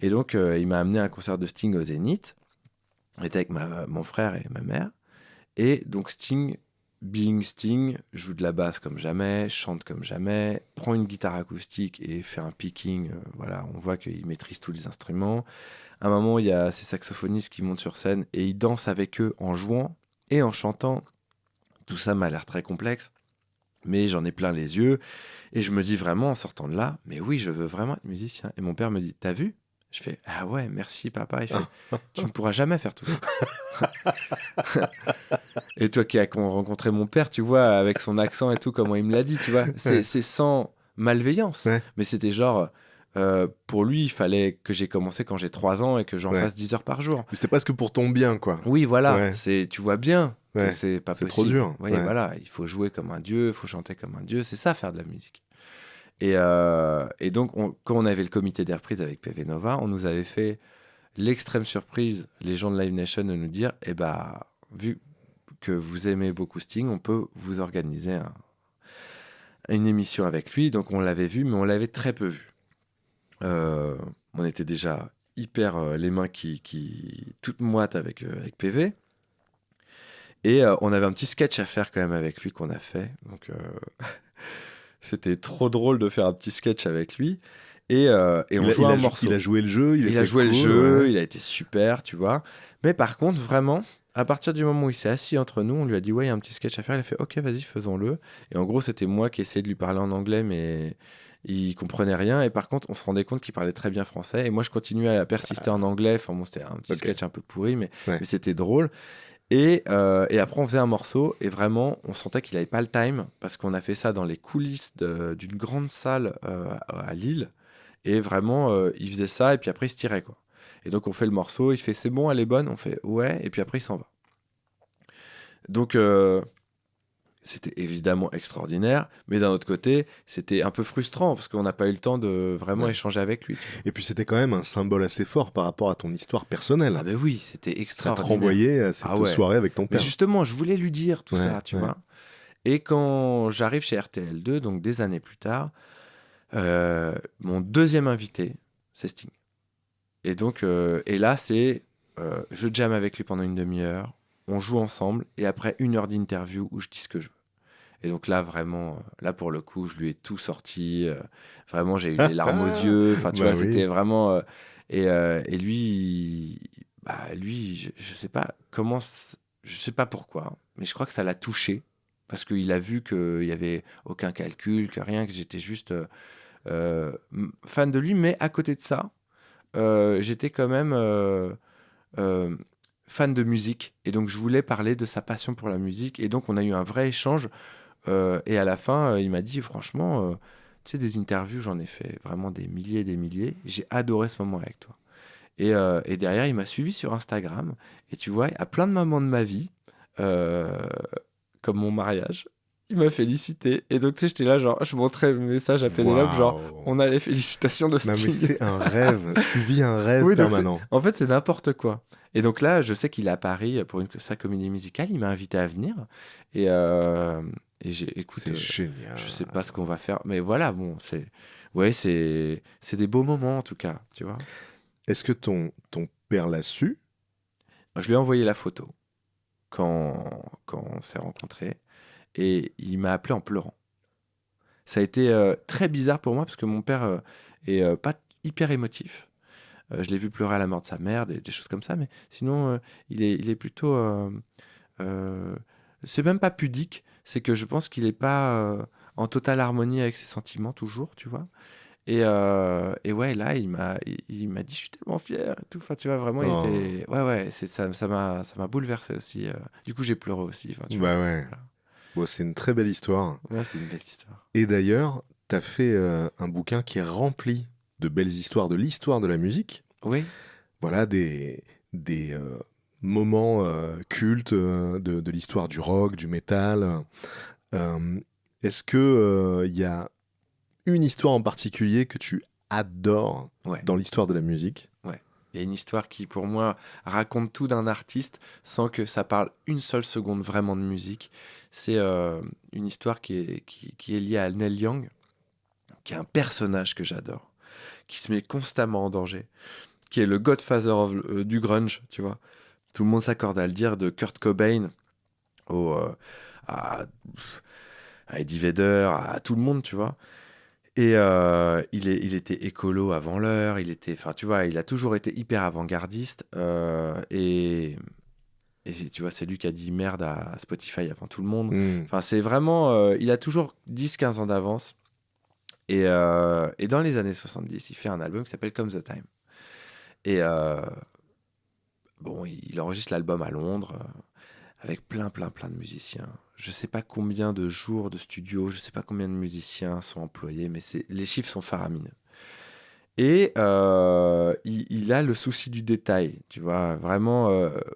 Et donc, il m'a amené à un concert de Sting au Zénith. J'étais avec mon frère et ma mère. Et donc Sting, being Sting, joue de la basse comme jamais, chante comme jamais, prend une guitare acoustique et fait un picking. Voilà, on voit qu'il maîtrise tous les instruments. À un moment, il y a ces saxophonistes qui montent sur scène et il danse avec eux en jouant et en chantant. Tout ça m'a l'air très complexe, mais j'en ai plein les yeux. Et je me dis vraiment en sortant de là, mais oui, je veux vraiment être musicien. Et mon père me dit, t'as vu? Je fais, ah ouais, merci papa. Il fait, tu ne pourras jamais faire tout ça. Et toi qui as rencontré mon père, tu vois, avec son accent et tout, comment il me l'a dit, tu vois, c'est sans malveillance. Ouais. Mais c'était genre, pour lui, il fallait que j'ai commencé quand j'ai 3 ans et que j'en fasse 10 heures par jour. Mais c'était presque pour ton bien, quoi. Oui, voilà, Ouais. tu vois bien que Ouais. c'est pas C'est possible. trop dur. Oui, Ouais. voilà, il faut jouer comme un dieu, il faut chanter comme un dieu, c'est ça faire de la musique. Et donc, quand on avait le comité des reprises avec PV Nova, on nous avait fait l'extrême surprise, les gens de Live Nation, de nous dire, eh bah, vu que vous aimez beaucoup Sting, on peut vous organiser une émission avec lui. Donc on l'avait vu, mais on l'avait très peu vu. On était déjà hyper les mains qui toutes moites avec PV. Et on avait un petit sketch à faire quand même avec lui qu'on a fait. Donc c'était trop drôle de faire un petit sketch avec lui. Et on jouait un morceau. Il a joué le jeu, il a joué le jeu, il a été super, tu vois. Mais par contre, vraiment, à partir du moment où il s'est assis entre nous, on lui a dit, ouais, il y a un petit sketch à faire. Il a fait, ok, vas-y, faisons-le. Et en gros, c'était moi qui essayais de lui parler en anglais, mais Il comprenait rien et par contre, on se rendait compte qu'il parlait très bien français. Et moi, je continuais à persister en anglais. Enfin bon, c'était un petit sketch un peu pourri, Ouais. mais c'était drôle. Et après, on faisait un morceau et vraiment, on sentait qu'il n'avait pas le time parce qu'on a fait ça dans les coulisses d'une grande salle à Lille. Et vraiment, il faisait ça et puis après, il se tirait, quoi. Et donc, on fait le morceau, il fait c'est bon, elle est bonne. On fait ouais, et puis après, il s'en va. Donc, c'était évidemment extraordinaire, mais d'un autre côté, c'était un peu frustrant parce qu'on n'a pas eu le temps de vraiment Ouais. échanger avec lui. Et puis c'était quand même un symbole assez fort par rapport à ton histoire personnelle. Ah ben oui, c'était Ça te extraordinaire. renvoyait à cette Ah ouais. soirée avec ton Mais père. justement, je voulais lui dire tout Ouais, ça, tu ouais. vois. Et quand j'arrive chez RTL2, donc des années plus tard, mon deuxième invité, c'est Sting. Et donc, et là, c'est je jamme avec lui pendant une demi-heure, on joue ensemble, et après 1 heure d'interview où je dis ce que je veux. Et donc là, vraiment, là pour le coup, je lui ai tout sorti. Vraiment, j'ai eu les larmes aux yeux. Enfin, tu Bah vois, oui. c'était vraiment. Et lui, je sais pas comment, je sais pas pourquoi, mais je crois que ça l'a touché parce qu'il a vu qu'il y avait aucun calcul, que rien, que j'étais juste fan de lui. Mais à côté de ça, j'étais quand même euh, fan de musique. Et donc, je voulais parler de sa passion pour la musique. Et donc, on a eu un vrai échange. Et à la fin, il m'a dit, franchement, tu sais, des interviews, j'en ai fait vraiment des milliers et des milliers. J'ai adoré ce moment avec toi. Et derrière, il m'a suivi sur Instagram. Et tu vois, à plein de moments de ma vie, euh, comme mon mariage, il m'a félicité. Et donc, tu sais, j'étais là, genre, je montrais mes messages à Pénélope, genre, Waouh. on a les félicitations de Non mais Sting. c'est un rêve. Tu vis un rêve Oui, donc permanent. en fait, c'est n'importe quoi. Et donc là, je sais qu'il est à Paris pour sa comédie musicale. Il m'a invité à venir. Et, euh, écoute, C'est génial. je sais pas ce qu'on va faire. Mais voilà, bon, ouais, c'est des beaux moments en tout cas, tu vois. Est-ce que ton père l'a su? Je lui ai envoyé la photo quand on s'est rencontrés. Et il m'a appelé en pleurant. Ça a été très bizarre pour moi parce que mon père est pas hyper émotif. Je l'ai vu pleurer à la mort de sa mère, des choses comme ça, mais sinon, il est plutôt. Euh, c'est même pas pudique, c'est que je pense qu'il est pas en totale harmonie avec ses sentiments, toujours, tu vois. Et ouais, là, il m'a dit, je suis tellement fier et tout. Enfin, tu vois, vraiment, il Oh. était. Ouais, ouais, ça m'a bouleversé aussi. Du coup, j'ai pleuré aussi. Enfin, tu vois. Bah ouais. Voilà. Bon, c'est une très belle histoire. Ouais, c'est une belle histoire. Et d'ailleurs, t'as fait un bouquin qui est rempli de belles histoires de l'histoire de la musique. Oui, Voilà des moments cultes de l'histoire du rock, du métal. Euh, Est-ce que il y a une histoire en particulier que tu adores ouais. dans l'histoire de la musique? Ouais. Il y a une histoire qui, pour moi, raconte tout d'un artiste sans que ça parle une seule seconde vraiment de musique. C'est une histoire qui est liée à Neil Young, qui est un personnage que j'adore, qui se met constamment en danger, qui est le godfather du grunge, tu vois. Tout le monde s'accorde à le dire, de Kurt Cobain au, à, à Eddie Vedder, à tout le monde, tu vois. Et il était écolo avant l'heure, enfin, tu vois, il a toujours été hyper avant-gardiste. Et tu vois, c'est lui qui a dit merde à Spotify avant tout le monde. Hmm. Enfin, c'est vraiment, il a toujours 10-15 ans d'avance. Et dans les années 70, il fait un album qui s'appelle Come the Time. Et bon, il enregistre l'album à Londres avec plein, plein, plein de musiciens. Je sais pas combien de jours de studio, je sais pas combien de musiciens sont employés, mais les chiffres sont faramineux. Et il a le souci du détail, tu vois. Vraiment,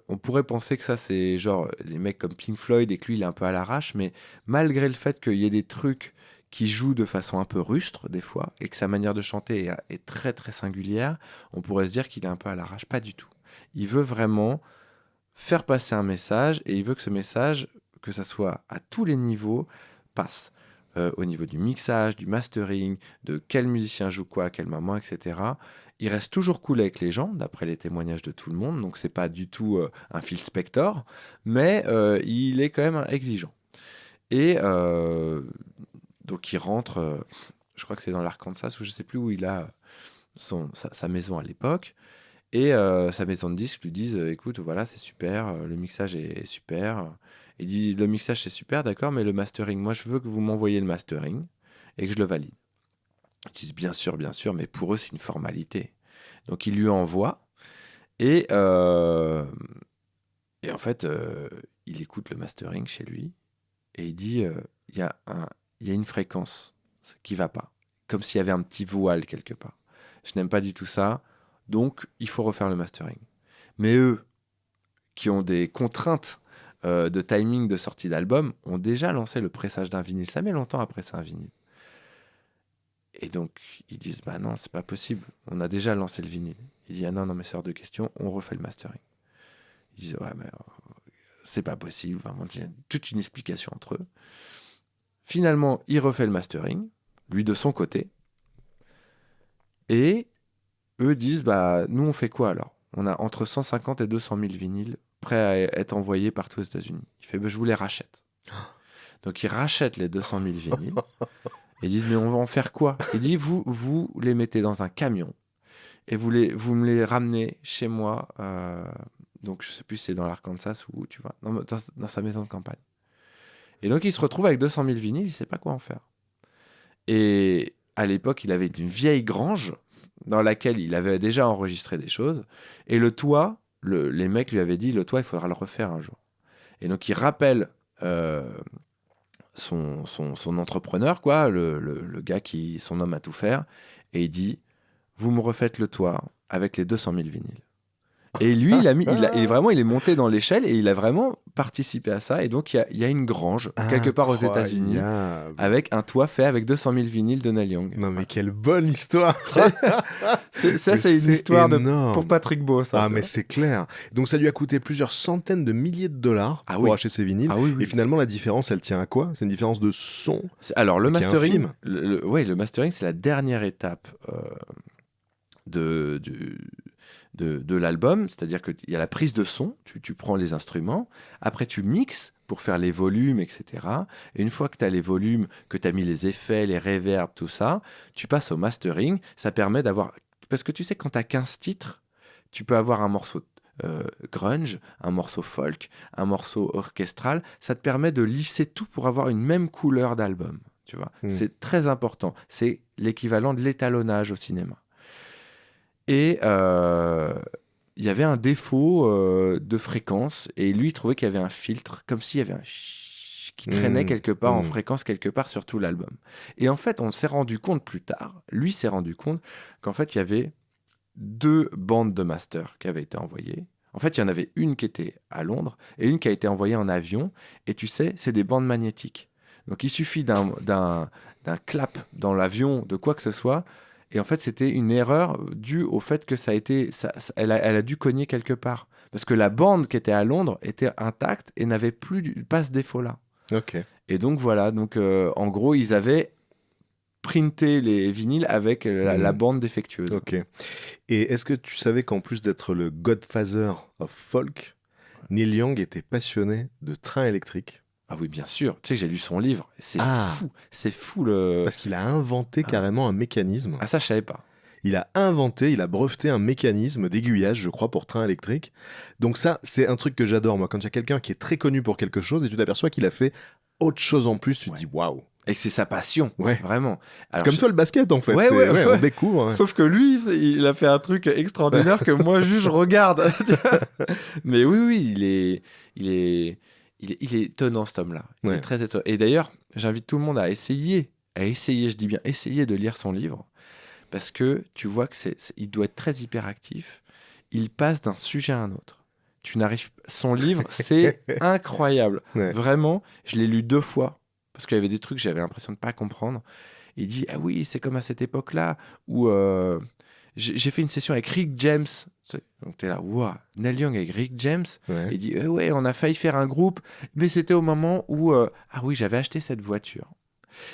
on pourrait penser que ça, c'est genre les mecs comme Pink Floyd et que lui, il est un peu à l'arrache, mais malgré le fait qu'il y ait des trucs qui jouent de façon un peu rustre, des fois, et que sa manière de chanter est très, très singulière, on pourrait se dire qu'il est un peu à l'arrache. Pas du tout. Il veut vraiment faire passer un message et il veut que ce message, que ça soit à tous les niveaux, passe. Au niveau du mixage, du mastering, de quel musicien joue quoi à quel moment, etc. Il reste toujours cool avec les gens, d'après les témoignages de tout le monde, donc c'est pas du tout un Phil Spector, mais il est quand même exigeant. Et donc il rentre, je crois que c'est dans l'Arkansas, ou je sais plus où il a sa maison à l'époque, et sa maison de disques lui disent écoute, voilà, c'est super, le mixage est super. Il dit le mixage c'est super, d'accord, mais le mastering, moi je veux que vous m'envoyiez le mastering et que je le valide. Ils disent bien sûr, mais pour eux, c'est une formalité. Donc, ils lui envoient et, en fait, il écoute le mastering chez lui et il dit il y a une fréquence qui va pas, comme s'il y avait un petit voile quelque part. Je n'aime pas du tout ça, donc il faut refaire le mastering. Mais eux, qui ont des contraintes de timing de sortie d'album, ont déjà lancé le pressage d'un vinyle. Ça met longtemps à presser un vinyle. Et donc, ils disent, bah non, c'est pas possible. On a déjà lancé le vinyle. Il dit, ah non, mais c'est hors de question, on refait le mastering. Ils disent, ouais, mais c'est pas possible. Vraiment, il y a toute une explication entre eux. Finalement, il refait le mastering, lui de son côté. Et eux disent, bah, nous, on fait quoi alors? On a entre 150 et 200 000 vinyles prêts à être envoyés partout aux États-Unis. Il fait, bah, je vous les rachète. Donc, ils rachètent les 200 000 vinyles. Et ils disent, mais on va en faire quoi? Il dit, vous les mettez dans un camion et vous me les ramenez chez moi. Donc, je sais plus si c'est dans l'Arkansas ou, tu vois, dans sa maison de campagne. Et donc, il se retrouve avec 200 000 vinyles, il ne sait pas quoi en faire. Et à l'époque, il avait une vieille grange dans laquelle il avait déjà enregistré des choses. Et le toit, les mecs lui avaient dit, le toit, il faudra le refaire un jour. Et donc, il rappelle son entrepreneur, quoi, le gars qui, son homme à tout faire, et il dit, vous me refaites le toit avec les 200 000 vinyles. Et lui, il est monté dans l'échelle et il a vraiment participé à ça. Et donc, il y a une grange quelque part aux États-Unis avec un toit fait avec 200 000 vinyles de Neil Young. Non, mais quelle bonne histoire! C'est une histoire pour Patrick Beau, ça. Ah, mais c'est clair. Donc, ça lui a coûté plusieurs centaines de milliers de dollars pour acheter ses vinyles. Et finalement, la différence, elle tient à quoi? C'est une différence de son. Alors, le mastering, le mastering, c'est la dernière étape de l'album, c'est-à-dire qu'il y a la prise de son, tu prends les instruments, après tu mixes pour faire les volumes, etc. Et une fois que tu as les volumes, que tu as mis les effets, les reverbs, tout ça, tu passes au mastering, ça permet d'avoir... Parce que tu sais, quand tu as 15 titres, tu peux avoir un morceau grunge, un morceau folk, un morceau orchestral, ça te permet de lisser tout pour avoir une même couleur d'album, tu vois. C'est très important, c'est l'équivalent de l'étalonnage au cinéma. Et il y avait un défaut de fréquence. Et lui, il trouvait qu'il y avait un filtre, comme s'il y avait un qui traînait quelque part en fréquence, quelque part sur tout l'album. Et en fait, on s'est rendu compte plus tard, lui s'est rendu compte qu'en fait, il y avait 2 bandes de master qui avaient été envoyées. En fait, il y en avait une qui était à Londres et une qui a été envoyée en avion. Et tu sais, c'est des bandes magnétiques. Donc, il suffit d'un clap dans l'avion, de quoi que ce soit. Et en fait, c'était une erreur due au fait que elle a dû cogner quelque part. Parce que la bande qui était à Londres était intacte et n'avait pas ce défaut-là. Ok. Et donc voilà, en gros, ils avaient printé les vinyles avec la bande défectueuse. Ok. Et est-ce que tu savais qu'en plus d'être le Godfather of folk, Neil Young était passionné de trains électriques? Ah oui, bien sûr. Tu sais, j'ai lu son livre. C'est fou. Parce qu'il a inventé carrément un mécanisme. Ah, ça, je savais pas. Il a breveté un mécanisme d'aiguillage, je crois, pour train électrique. Donc ça, c'est un truc que j'adore, moi. Quand il y a quelqu'un qui est très connu pour quelque chose et tu t'aperçois qu'il a fait autre chose en plus, tu te dis waouh. Et que c'est sa passion, vraiment. C'est comme toi le basket, en fait. On découvre. Ouais. Sauf que lui, il a fait un truc extraordinaire que moi, juste, je regarde. Mais oui, il est étonnant, cet homme-là. Il est très étonnant. Et d'ailleurs, j'invite tout le monde à essayer, je dis bien essayer de lire son livre, parce que tu vois il doit être très hyperactif. Il passe d'un sujet à un autre. Son livre, c'est incroyable. Ouais. Vraiment, je l'ai lu 2 fois, parce qu'il y avait des trucs que j'avais l'impression de ne pas comprendre. Il dit, ah oui, c'est comme à cette époque-là, où j'ai fait une session avec Rick James. Donc t'es là, waouh, Neil Young avec Rick James. Il dit, ouais, on a failli faire un groupe, mais c'était au moment où, ah oui, j'avais acheté cette voiture.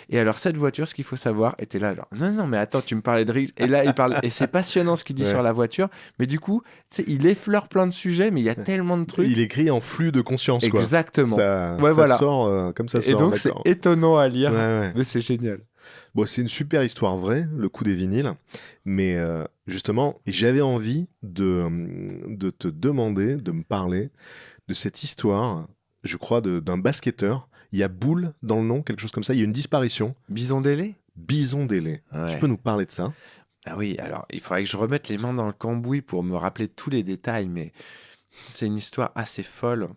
Et alors cette voiture, ce qu'il faut savoir, était là, genre, non, mais attends, tu me parlais de Rick. Et là, il parle, et c'est passionnant ce qu'il dit sur la voiture. Mais du coup, tu sais, il effleure plein de sujets, mais il y a tellement de trucs. Il écrit en flux de conscience, Exactement. quoi. Ça sort comme ça sort. Et donc c'est étonnant à lire, mais c'est génial. Bon, c'est une super histoire vraie, le coup des vinyles. Mais justement, j'avais envie de te demander, de me parler de cette histoire, je crois, d'un basketteur. Il y a Boule dans le nom, quelque chose comme ça. Il y a une disparition. Bison Délé ? Bison Délé. Ouais. Tu peux nous parler de ça? Ah oui, alors il faudrait que je remette les mains dans le cambouis pour me rappeler tous les détails, mais c'est une histoire assez folle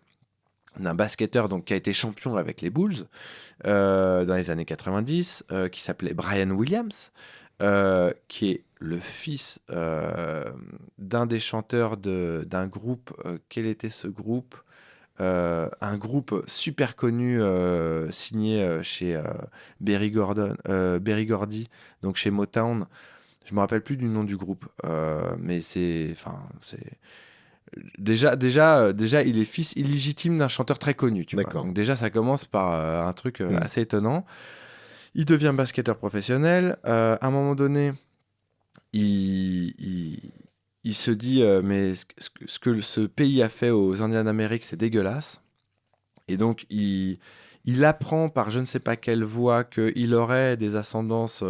d'un basketteur donc, qui a été champion avec les Bulls dans les années 90, qui s'appelait Brian Williams, qui est le fils d'un des chanteurs d'un groupe. Quel était ce groupe? Un groupe super connu signé chez Berry Gordy, donc chez Motown. Je me rappelle plus du nom du groupe, mais c'est déjà, il est fils illégitime d'un chanteur très connu, tu vois. D'accord. Donc déjà, ça commence par un truc assez étonnant. Il devient basketteur professionnel. À un moment donné, il se dit mais ce que ce pays a fait aux Indiens d'Amérique, c'est dégueulasse. Et donc, il apprend par je ne sais pas quelle voie qu'il aurait des ascendances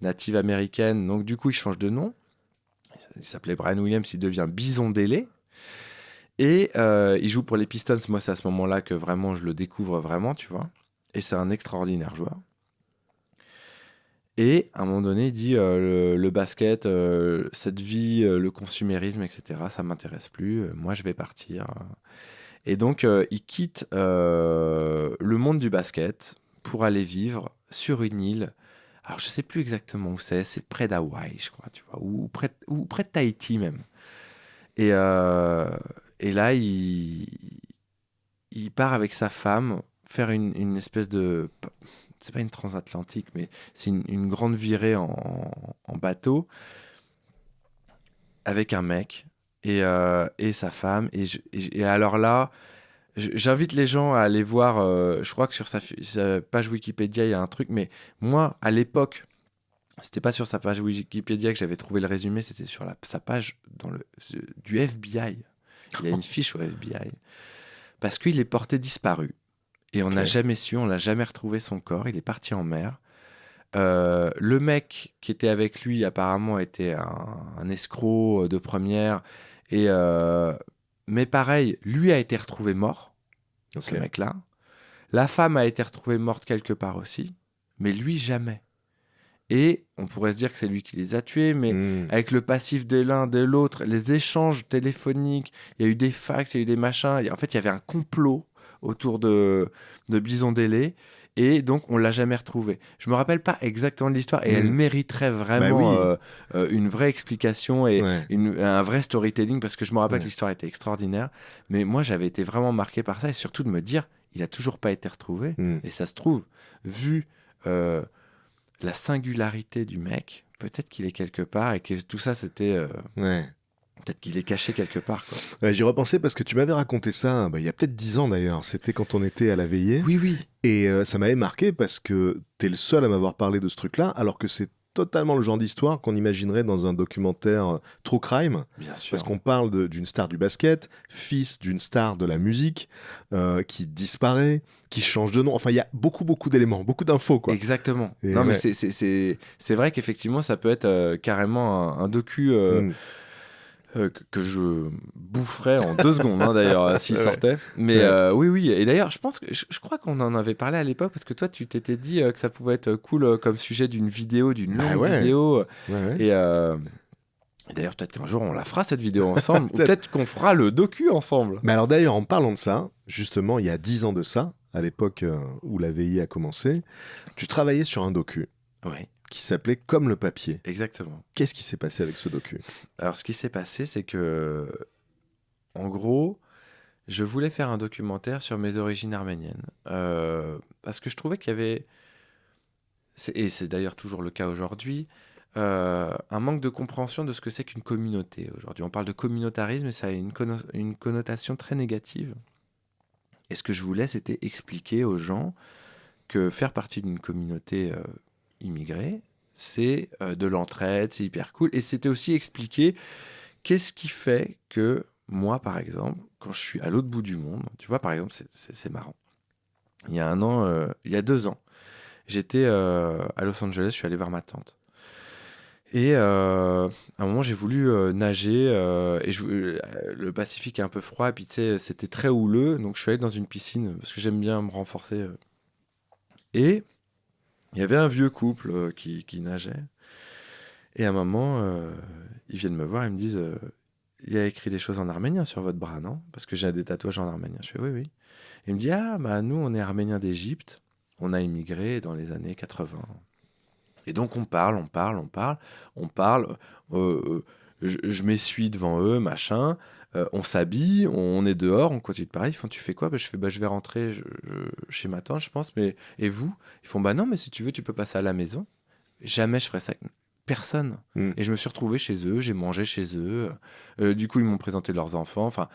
natives américaines. Donc, du coup, il change de nom. Il s'appelait Brian Williams, il devient Bison Délé. Et il joue pour les Pistons. Moi, c'est à ce moment-là que vraiment je le découvre vraiment, tu vois. Et c'est un extraordinaire joueur. Et à un moment donné, il dit le basket, cette vie, le consumérisme, etc., ça m'intéresse plus. Moi, je vais partir. Et donc, il quitte le monde du basket pour aller vivre sur une île. Alors, je sais plus exactement où c'est près d'Hawaï, je crois, tu vois, ou près de Tahiti même. Et là, il part avec sa femme faire une espèce de... C'est pas une transatlantique, mais c'est une grande virée en bateau avec un mec et sa femme. Et alors là, j'invite les gens à aller voir, je crois que sur sa page Wikipédia, il y a un truc, mais moi, à l'époque, c'était pas sur sa page Wikipédia que j'avais trouvé le résumé, c'était sur sa page du FBI. Il y a une fiche au FBI. Parce qu'il est porté disparu. Et on n'a jamais su, on l'a jamais retrouvé son corps. Il est parti en mer. Le mec qui était avec lui, apparemment, était un escroc de première. Mais pareil, lui a été retrouvé mort, ce mec-là. La femme a été retrouvée morte quelque part aussi, mais lui, jamais. Et on pourrait se dire que c'est lui qui les a tués, mais avec le passif de l'un, de l'autre, les échanges téléphoniques, il y a eu des fax, il y a eu des machins. En fait, il y avait un complot autour de Bison Délé. Et donc, on l'a jamais retrouvé. Je me rappelle pas exactement de l'histoire et elle mériterait vraiment une vraie explication et un vrai storytelling parce que je me rappelle que l'histoire était extraordinaire. Mais moi, j'avais été vraiment marqué par ça et surtout de me dire, il a toujours pas été retrouvé. Et ça se trouve, vu la singularité du mec, peut-être qu'il est quelque part et que tout ça, c'était... Peut-être qu'il est caché quelque part, quoi. J'y repensais parce que tu m'avais raconté ça il y a peut-être 10 ans d'ailleurs. C'était quand on était à la veillée. Oui. Et ça m'avait marqué parce que t'es le seul à m'avoir parlé de ce truc-là, alors que c'est totalement le genre d'histoire qu'on imaginerait dans un documentaire true crime. Bien sûr. Parce qu'on parle d'une star du basket, fils d'une star de la musique, qui disparaît, qui change de nom. Enfin, il y a beaucoup d'éléments, beaucoup d'infos, quoi. Exactement. Et non, mais c'est vrai qu'effectivement, ça peut être carrément un docu... que je boufferais en 2 secondes, d'ailleurs, s'il sortait. Mais oui. Et d'ailleurs, je pense que je crois qu'on en avait parlé à l'époque parce que toi, tu t'étais dit que ça pouvait être cool comme sujet d'une vidéo, d'une longue vidéo. Et d'ailleurs, peut-être qu'un jour, on la fera cette vidéo ensemble. Ou peut-être qu'on fera le docu ensemble. Mais alors d'ailleurs, en parlant de ça, justement, il y a 10 ans de ça, à l'époque où la VI a commencé, tu travaillais sur un docu. Oui. Qui s'appelait Comme le papier. Exactement. Qu'est-ce qui s'est passé avec ce docu? Alors, ce qui s'est passé, c'est que, en gros, je voulais faire un documentaire sur mes origines arméniennes. Parce que je trouvais qu'il y avait, et c'est d'ailleurs toujours le cas aujourd'hui, un manque de compréhension de ce que c'est qu'une communauté. Aujourd'hui, on parle de communautarisme et ça a une connotation très négative. Et ce que je voulais, c'était expliquer aux gens que faire partie d'une communauté immigrés, c'est de l'entraide, c'est hyper cool. Et c'était aussi expliquer qu'est-ce qui fait que moi, par exemple, quand je suis à l'autre bout du monde, tu vois, par exemple, c'est marrant. Il y a 2 ans, j'étais à Los Angeles, je suis allé voir ma tante. Et à un moment, j'ai voulu nager et le Pacifique est un peu froid, et puis tu sais, c'était très houleux, donc je suis allé dans une piscine parce que j'aime bien me renforcer. Et Il y avait un vieux couple qui nageait. Et à un moment, ils viennent me voir, ils me disent il y a écrit des choses en arménien sur votre bras, non? Parce que j'ai des tatouages en arménien. Je fais oui, oui. Il me dit ah, bah nous, on est arméniens d'Égypte. On a immigré dans les années 80. Et donc, on parle. On parle. Je m'essuie devant eux, machin. On s'habille, on est dehors, on continue de parler. Ils font tu fais quoi? Bah, je fais je vais rentrer chez ma tante, je pense. Mais et vous? Ils font bah non, mais si tu veux, tu peux passer à la maison. Jamais je ferais ça. Personne. Mm. Et je me suis retrouvé chez eux, j'ai mangé chez eux. Du coup, ils m'ont présenté leurs enfants. Enfin,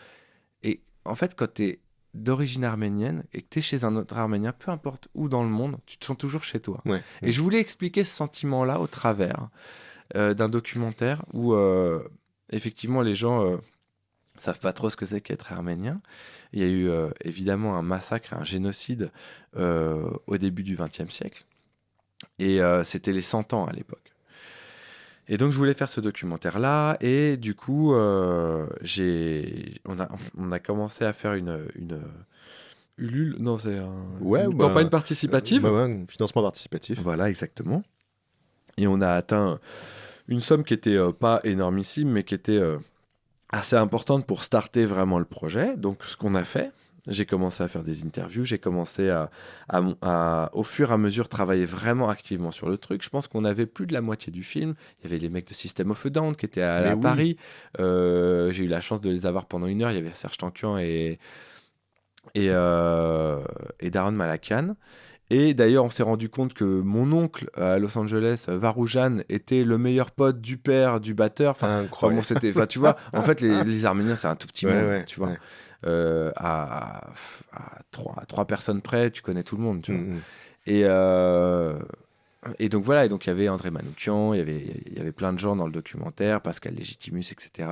et en fait, quand tu es d'origine arménienne et que tu es chez un autre arménien, peu importe où dans le monde, tu te sens toujours chez toi. Ouais. Et je voulais expliquer ce sentiment-là au travers d'un documentaire où, effectivement, les gens savent pas trop ce que c'est qu'être arménien. Il y a eu évidemment un massacre, un génocide au début du XXe siècle. Et c'était les 100 ans à l'époque. Et donc, je voulais faire ce documentaire-là. Et du coup, on a commencé à faire une Ulule. Non, c'est une campagne participative. Un financement participatif. Voilà, exactement. Et on a atteint une somme qui était pas énormissime, mais qui était assez importante pour starter vraiment le projet. Donc, ce qu'on a fait, j'ai commencé à faire des interviews, j'ai commencé au fur et à mesure, travailler vraiment activement sur le truc. Je pense qu'on avait plus de la moitié du film. Il y avait les mecs de System of a Down qui étaient à oui. Paris. J'ai eu la chance de les avoir pendant 1 heure. Il y avait Serge Tankian et Daron Malakian. Et d'ailleurs, on s'est rendu compte que mon oncle à Los Angeles, Varoujan, était le meilleur pote du père du batteur. Incroyable. Tu vois, en fait, les Arméniens, c'est un tout petit monde, Ouais, tu vois. ouais. À 3 personnes près, tu connais tout le monde, tu vois. Mm. Et donc voilà, et donc il y avait André Manoukian, il y avait plein de gens dans le documentaire, Pascal Légitimus, etc.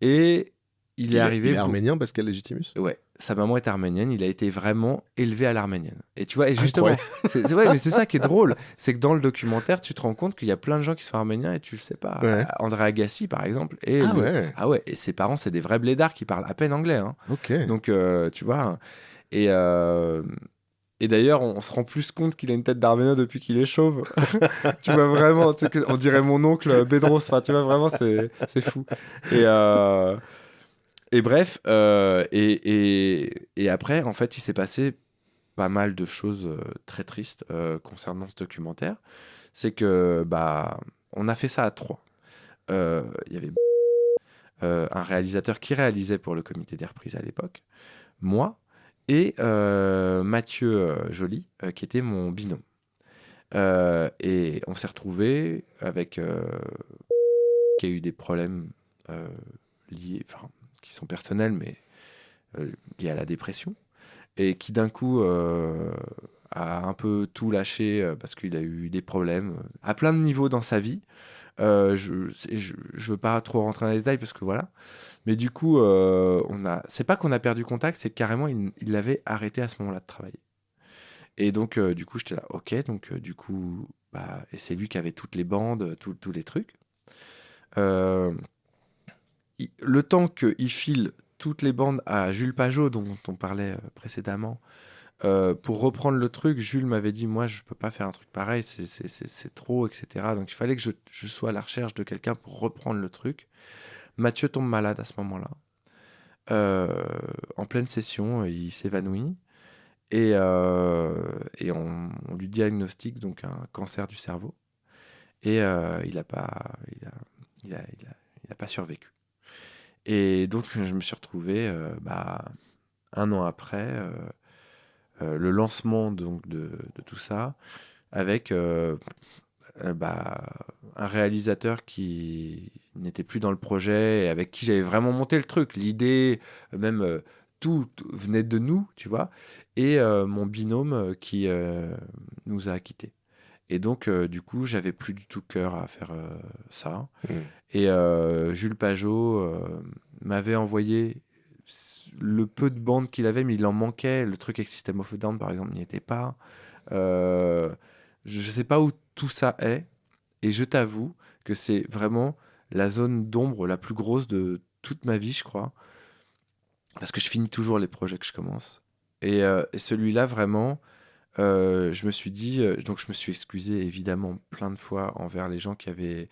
Et il est arrivé... Il est arménien, Pascal Légitimus? Ouais, sa maman est arménienne, il a été vraiment élevé à l'arménienne. Et tu vois, et justement, ouais, mais c'est ça qui est drôle, c'est que dans le documentaire, tu te rends compte qu'il y a plein de gens qui sont arméniens et tu le sais pas. Ouais. André Agassi, par exemple. Ouais. Ah ouais, et ses parents, c'est des vrais blédards qui parlent à peine anglais. Hein. Ok. Donc, tu vois, et d'ailleurs, on se rend plus compte qu'il a une tête d'arménien depuis qu'il est chauve. Tu vois, vraiment, on dirait mon oncle Bedros, enfin, tu vois, vraiment, c'est fou. Et bref, et après, en fait, il s'est passé pas mal de choses très tristes concernant ce documentaire. C'est que, bah, on a fait ça à 3. Il y avait un réalisateur qui réalisait pour le comité des reprises à l'époque, moi, et Mathieu Joly, qui était mon binôme. Et on s'est retrouvés avec qui a eu des problèmes liés, enfin, qui sont personnels, mais liés à la dépression, et qui d'un coup a un peu tout lâché parce qu'il a eu des problèmes à plein de niveaux dans sa vie. Je veux pas trop rentrer dans les détails parce que voilà. Mais du coup, c'est pas qu'on a perdu contact, c'est que carrément il avait arrêté à ce moment-là de travailler. Et donc, du coup, j'étais là, ok. Donc, du coup, bah, et c'est lui qui avait toutes les bandes, tous les trucs. Le temps qu'il file toutes les bandes à Jules Pajot, dont on parlait précédemment, pour reprendre le truc, Jules m'avait dit, moi, je peux pas faire un truc pareil, c'est trop, etc. Donc, il fallait que je sois à la recherche de quelqu'un pour reprendre le truc. Mathieu tombe malade à ce moment-là. En pleine session, il s'évanouit. Et on lui diagnostique donc un cancer du cerveau. Et il n'a pas survécu. Et donc, je me suis retrouvé 1 an après le lancement donc, de tout ça avec un réalisateur qui n'était plus dans le projet et avec qui j'avais vraiment monté le truc. L'idée, même tout venait de nous, tu vois. Et mon binôme qui nous a quittés. Et donc, du coup, j'avais plus du tout cœur à faire ça. Et Jules Pajot m'avait envoyé le peu de bandes qu'il avait, mais il en manquait. Le truc avec System of a Down, par exemple, n'y était pas. Je ne sais pas où tout ça est. Et je t'avoue que c'est vraiment la zone d'ombre la plus grosse de toute ma vie, je crois. Parce que je finis toujours les projets que je commence. Et celui-là, vraiment, je me suis dit, donc je me suis excusé évidemment plein de fois envers les gens qui avaient.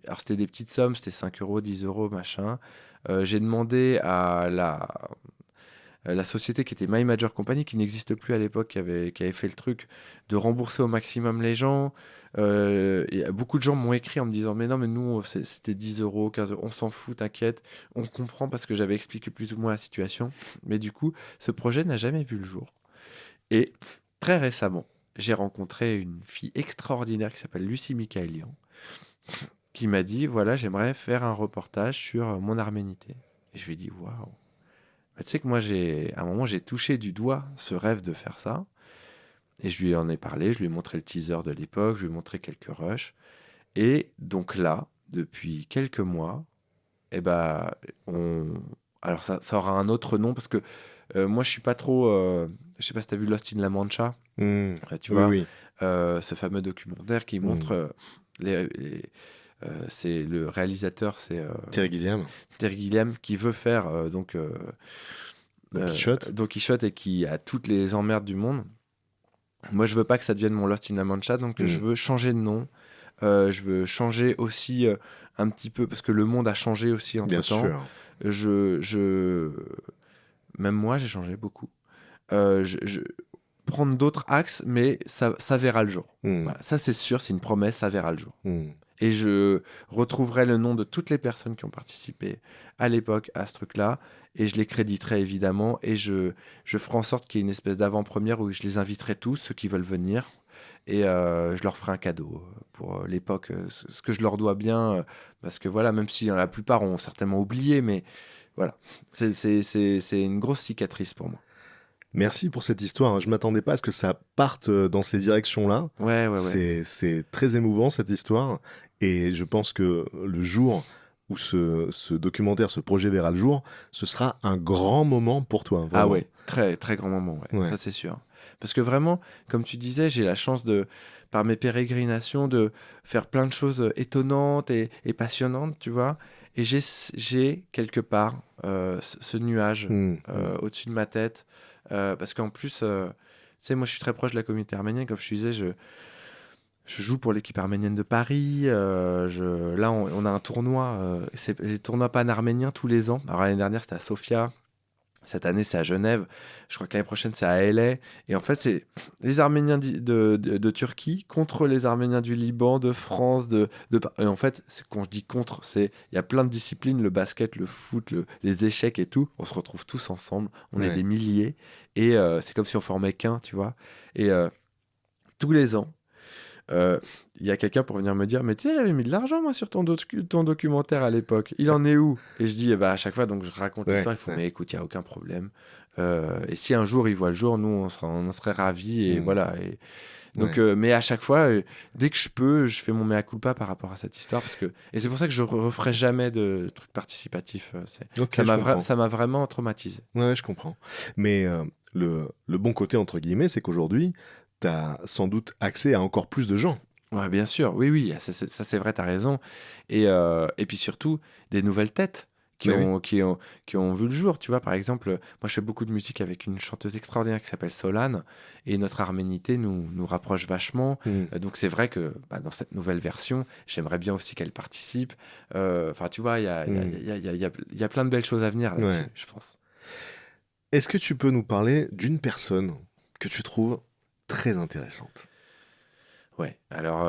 Alors c'était des petites sommes, c'était 5 euros, 10 euros, machin. J'ai demandé à la société qui était My Major Company, qui n'existe plus à l'époque, qui avait fait le truc, de rembourser au maximum les gens. Et beaucoup de gens m'ont écrit en me disant, mais non, mais nous, c'était 10 euros, 15 euros, on s'en fout, t'inquiète. On comprend parce que j'avais expliqué plus ou moins la situation. Mais du coup, ce projet n'a jamais vu le jour. Et très récemment, j'ai rencontré une fille extraordinaire qui s'appelle Lucie Michaelian, qui m'a dit, voilà, j'aimerais faire un reportage sur mon arménité. Et je lui ai dit, waouh. Bah, tu sais que moi, à un moment, j'ai touché du doigt ce rêve de faire ça. Et je lui en ai parlé, je lui ai montré le teaser de l'époque, je lui ai montré quelques rushs. Et donc là, depuis quelques mois, eh ben, on... alors ça aura un autre nom parce que moi, je suis pas trop. Je sais pas si tu as vu Lost in La Mancha, tu Oui, vois, oui. ce fameux documentaire qui montre. C'est le réalisateur, c'est Terry Gilliam, Terry Gilliam qui veut faire Don Quichotte. Don Quichotte et qui a toutes les emmerdes du monde. Moi, je veux pas que ça devienne mon Lost in La Mancha, donc je veux changer de nom. Je veux changer aussi un petit peu, parce que le monde a changé aussi Bien entre-temps. sûr. Même moi, j'ai changé beaucoup. Prendre d'autres axes, mais ça verra le jour. Voilà, ça, c'est sûr, c'est une promesse, ça verra le jour. Et je retrouverai le nom de toutes les personnes qui ont participé à l'époque à ce truc-là, et je les créditerai évidemment, et je ferai en sorte qu'il y ait une espèce d'avant-première où je les inviterai tous, ceux qui veulent venir, et je leur ferai un cadeau pour l'époque, ce que je leur dois bien, parce que voilà, même si la plupart ont certainement oublié, mais voilà, c'est une grosse cicatrice pour moi. Merci pour cette histoire. Je ne m'attendais pas à ce que ça parte dans ces directions-là. Ouais. C'est très émouvant, cette histoire. Et je pense que le jour où ce documentaire, ce projet verra le jour, ce sera un grand moment pour toi. Ah Vraiment. ouais, très, très grand moment, Ouais. ça c'est sûr. Parce que vraiment, comme tu disais, j'ai la chance par mes pérégrinations, de faire plein de choses étonnantes et passionnantes, tu vois. Et j'ai quelque part ce nuage au-dessus de ma tête. Parce qu'en plus, tu sais, moi je suis très proche de la communauté arménienne. Comme je te disais, je joue pour l'équipe arménienne de Paris. Là, on a un tournoi. C'est les tournois pan-arméniens tous les ans. Alors l'année dernière, c'était à Sofia. Cette année, c'est à Genève. Je crois que l'année prochaine, c'est à LA. Et en fait, c'est les Arméniens de Turquie contre les Arméniens du Liban, de France. Et en fait, quand je dis contre, il y a plein de disciplines, le basket, le foot, les échecs et tout. On se retrouve tous ensemble. On est des milliers. Et c'est comme si on formait qu'un, tu vois. Et tous les ans, il y a quelqu'un pour venir me dire, mais tu sais, j'avais mis de l'argent moi sur ton documentaire à l'époque, il en est où? Et je dis, eh ben, à chaque fois, donc je raconte l'histoire, il faut, mais écoute, il n'y a aucun problème. Et si un jour il voit le jour, nous on en serait ravis, et voilà. Et donc, mais à chaque fois, dès que je peux, je fais mon mea culpa par rapport à cette histoire, et c'est pour ça que je referai jamais de trucs participatifs. Ça m'a vraiment traumatisé. Ouais, je comprends. Mais le bon côté, entre guillemets, c'est qu'aujourd'hui, tu as sans doute accès à encore plus de gens. Ouais, bien sûr, oui, ça c'est vrai, t'as raison. Et puis surtout, des nouvelles têtes qui ont vu le jour. Tu vois, par exemple, moi je fais beaucoup de musique avec une chanteuse extraordinaire qui s'appelle Solane, et notre arménité nous rapproche vachement. Donc c'est vrai que dans cette nouvelle version, j'aimerais bien aussi qu'elle participe. Enfin, tu vois, il y a plein de belles choses à venir là-dessus, je pense. Est-ce que tu peux nous parler d'une personne que tu trouves très intéressante? Ouais, alors,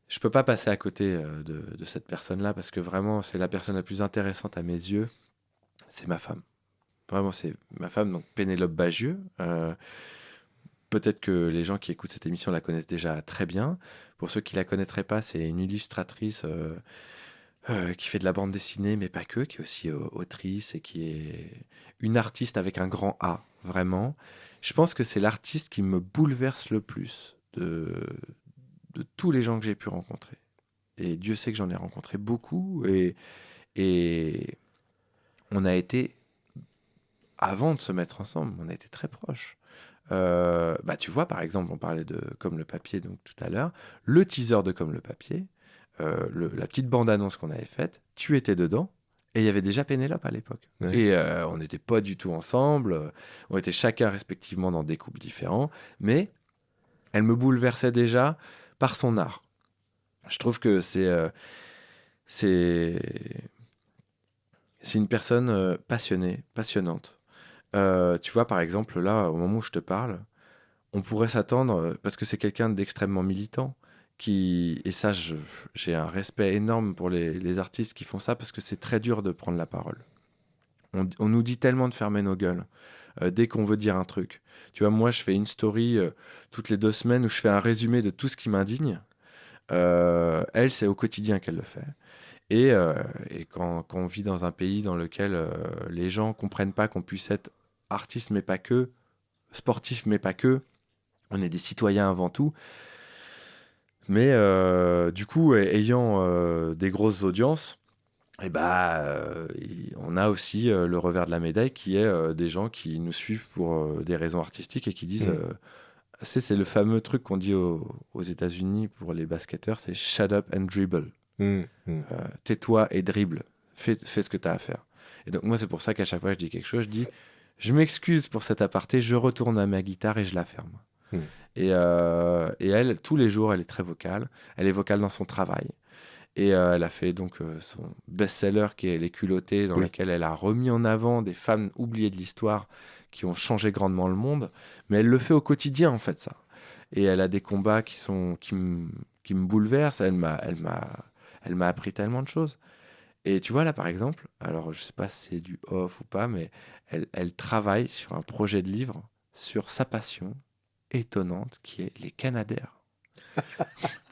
je peux pas passer à côté de cette personne-là parce que vraiment, c'est la personne la plus intéressante à mes yeux. C'est ma femme. Vraiment, c'est ma femme, donc Pénélope Bagieux. Peut-être que les gens qui écoutent cette émission la connaissent déjà très bien. Pour ceux qui la connaîtraient pas, c'est une illustratrice qui fait de la bande dessinée, mais pas que, qui est aussi autrice et qui est une artiste avec un grand A, vraiment. Je pense que c'est l'artiste qui me bouleverse le plus de tous les gens que j'ai pu rencontrer. Et Dieu sait que j'en ai rencontré beaucoup. Et on a été, avant de se mettre ensemble, on a été très proches. Tu vois, par exemple, on parlait de Comme le papier donc, tout à l'heure. Le teaser de Comme le papier, la petite bande-annonce qu'on avait faite, tu étais dedans. Et il y avait déjà Pénélope à l'époque. Ouais. Et on n'était pas du tout ensemble. On était chacun respectivement dans des couples différents. Mais elle me bouleversait déjà par son art. Je trouve que c'est une personne passionnée, passionnante. Tu vois, par exemple, là, au moment où je te parle, on pourrait s'attendre, parce que c'est quelqu'un d'extrêmement militant, et ça, j'ai un respect énorme pour les artistes qui font ça, parce que c'est très dur de prendre la parole. On nous dit tellement de fermer nos gueules dès qu'on veut dire un truc. Tu vois, moi, je fais une story toutes les 2 semaines où je fais un résumé de tout ce qui m'indigne. Elle, c'est au quotidien qu'elle le fait. Et quand on vit dans un pays dans lequel les gens comprennent pas qu'on puisse être artiste, mais pas que, sportif, mais pas que, on est des citoyens avant tout. Mais du coup, ayant des grosses audiences, on a aussi le revers de la médaille qui est des gens qui nous suivent pour des raisons artistiques et qui disent c'est le fameux truc qu'on dit aux États-Unis pour les basketteurs, c'est shut up and dribble. Tais-toi et dribble. Fais ce que tu as à faire. Et donc, moi, c'est pour ça qu'à chaque fois que je dis quelque chose, je dis je m'excuse pour cet aparté, je retourne à ma guitare et je la ferme. Et elle, tous les jours, elle est très vocale. Elle est vocale dans son travail. Et elle a fait donc son best-seller qui est Les Culottés, dans lequel elle a remis en avant des femmes oubliées de l'histoire qui ont changé grandement le monde. Mais elle le fait au quotidien, en fait, ça. Et elle a des combats qui me bouleversent. Elle m'a appris tellement de choses. Et tu vois, là, par exemple, alors je sais pas si c'est du off ou pas, mais elle travaille sur un projet de livre sur sa passion étonnante qui est les Canadaires.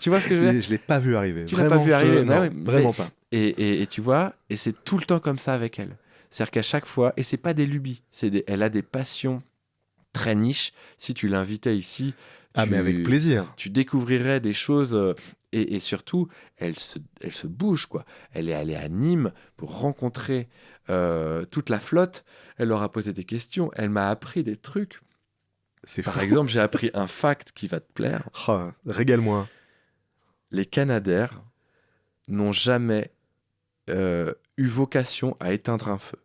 Tu vois ce que je veux dire? Je l'ai pas vu arriver. Tu l'as pas vu arriver? Non, Ouais, vraiment pas. Et tu vois, et c'est tout le temps comme ça avec elle. C'est-à-dire qu'à chaque fois, et c'est pas des lubies, elle a des passions très niches. Si tu l'invitais ici, Mais avec plaisir. tu découvrirais des choses. Et surtout, elle se bouge, quoi. Elle est allée à Nîmes pour rencontrer toute la flotte. Elle leur a posé des questions. Elle m'a appris des trucs. Par exemple, j'ai appris un fact qui va te plaire. Oh, régale-moi. Les Canadaires n'ont jamais eu vocation à éteindre un feu.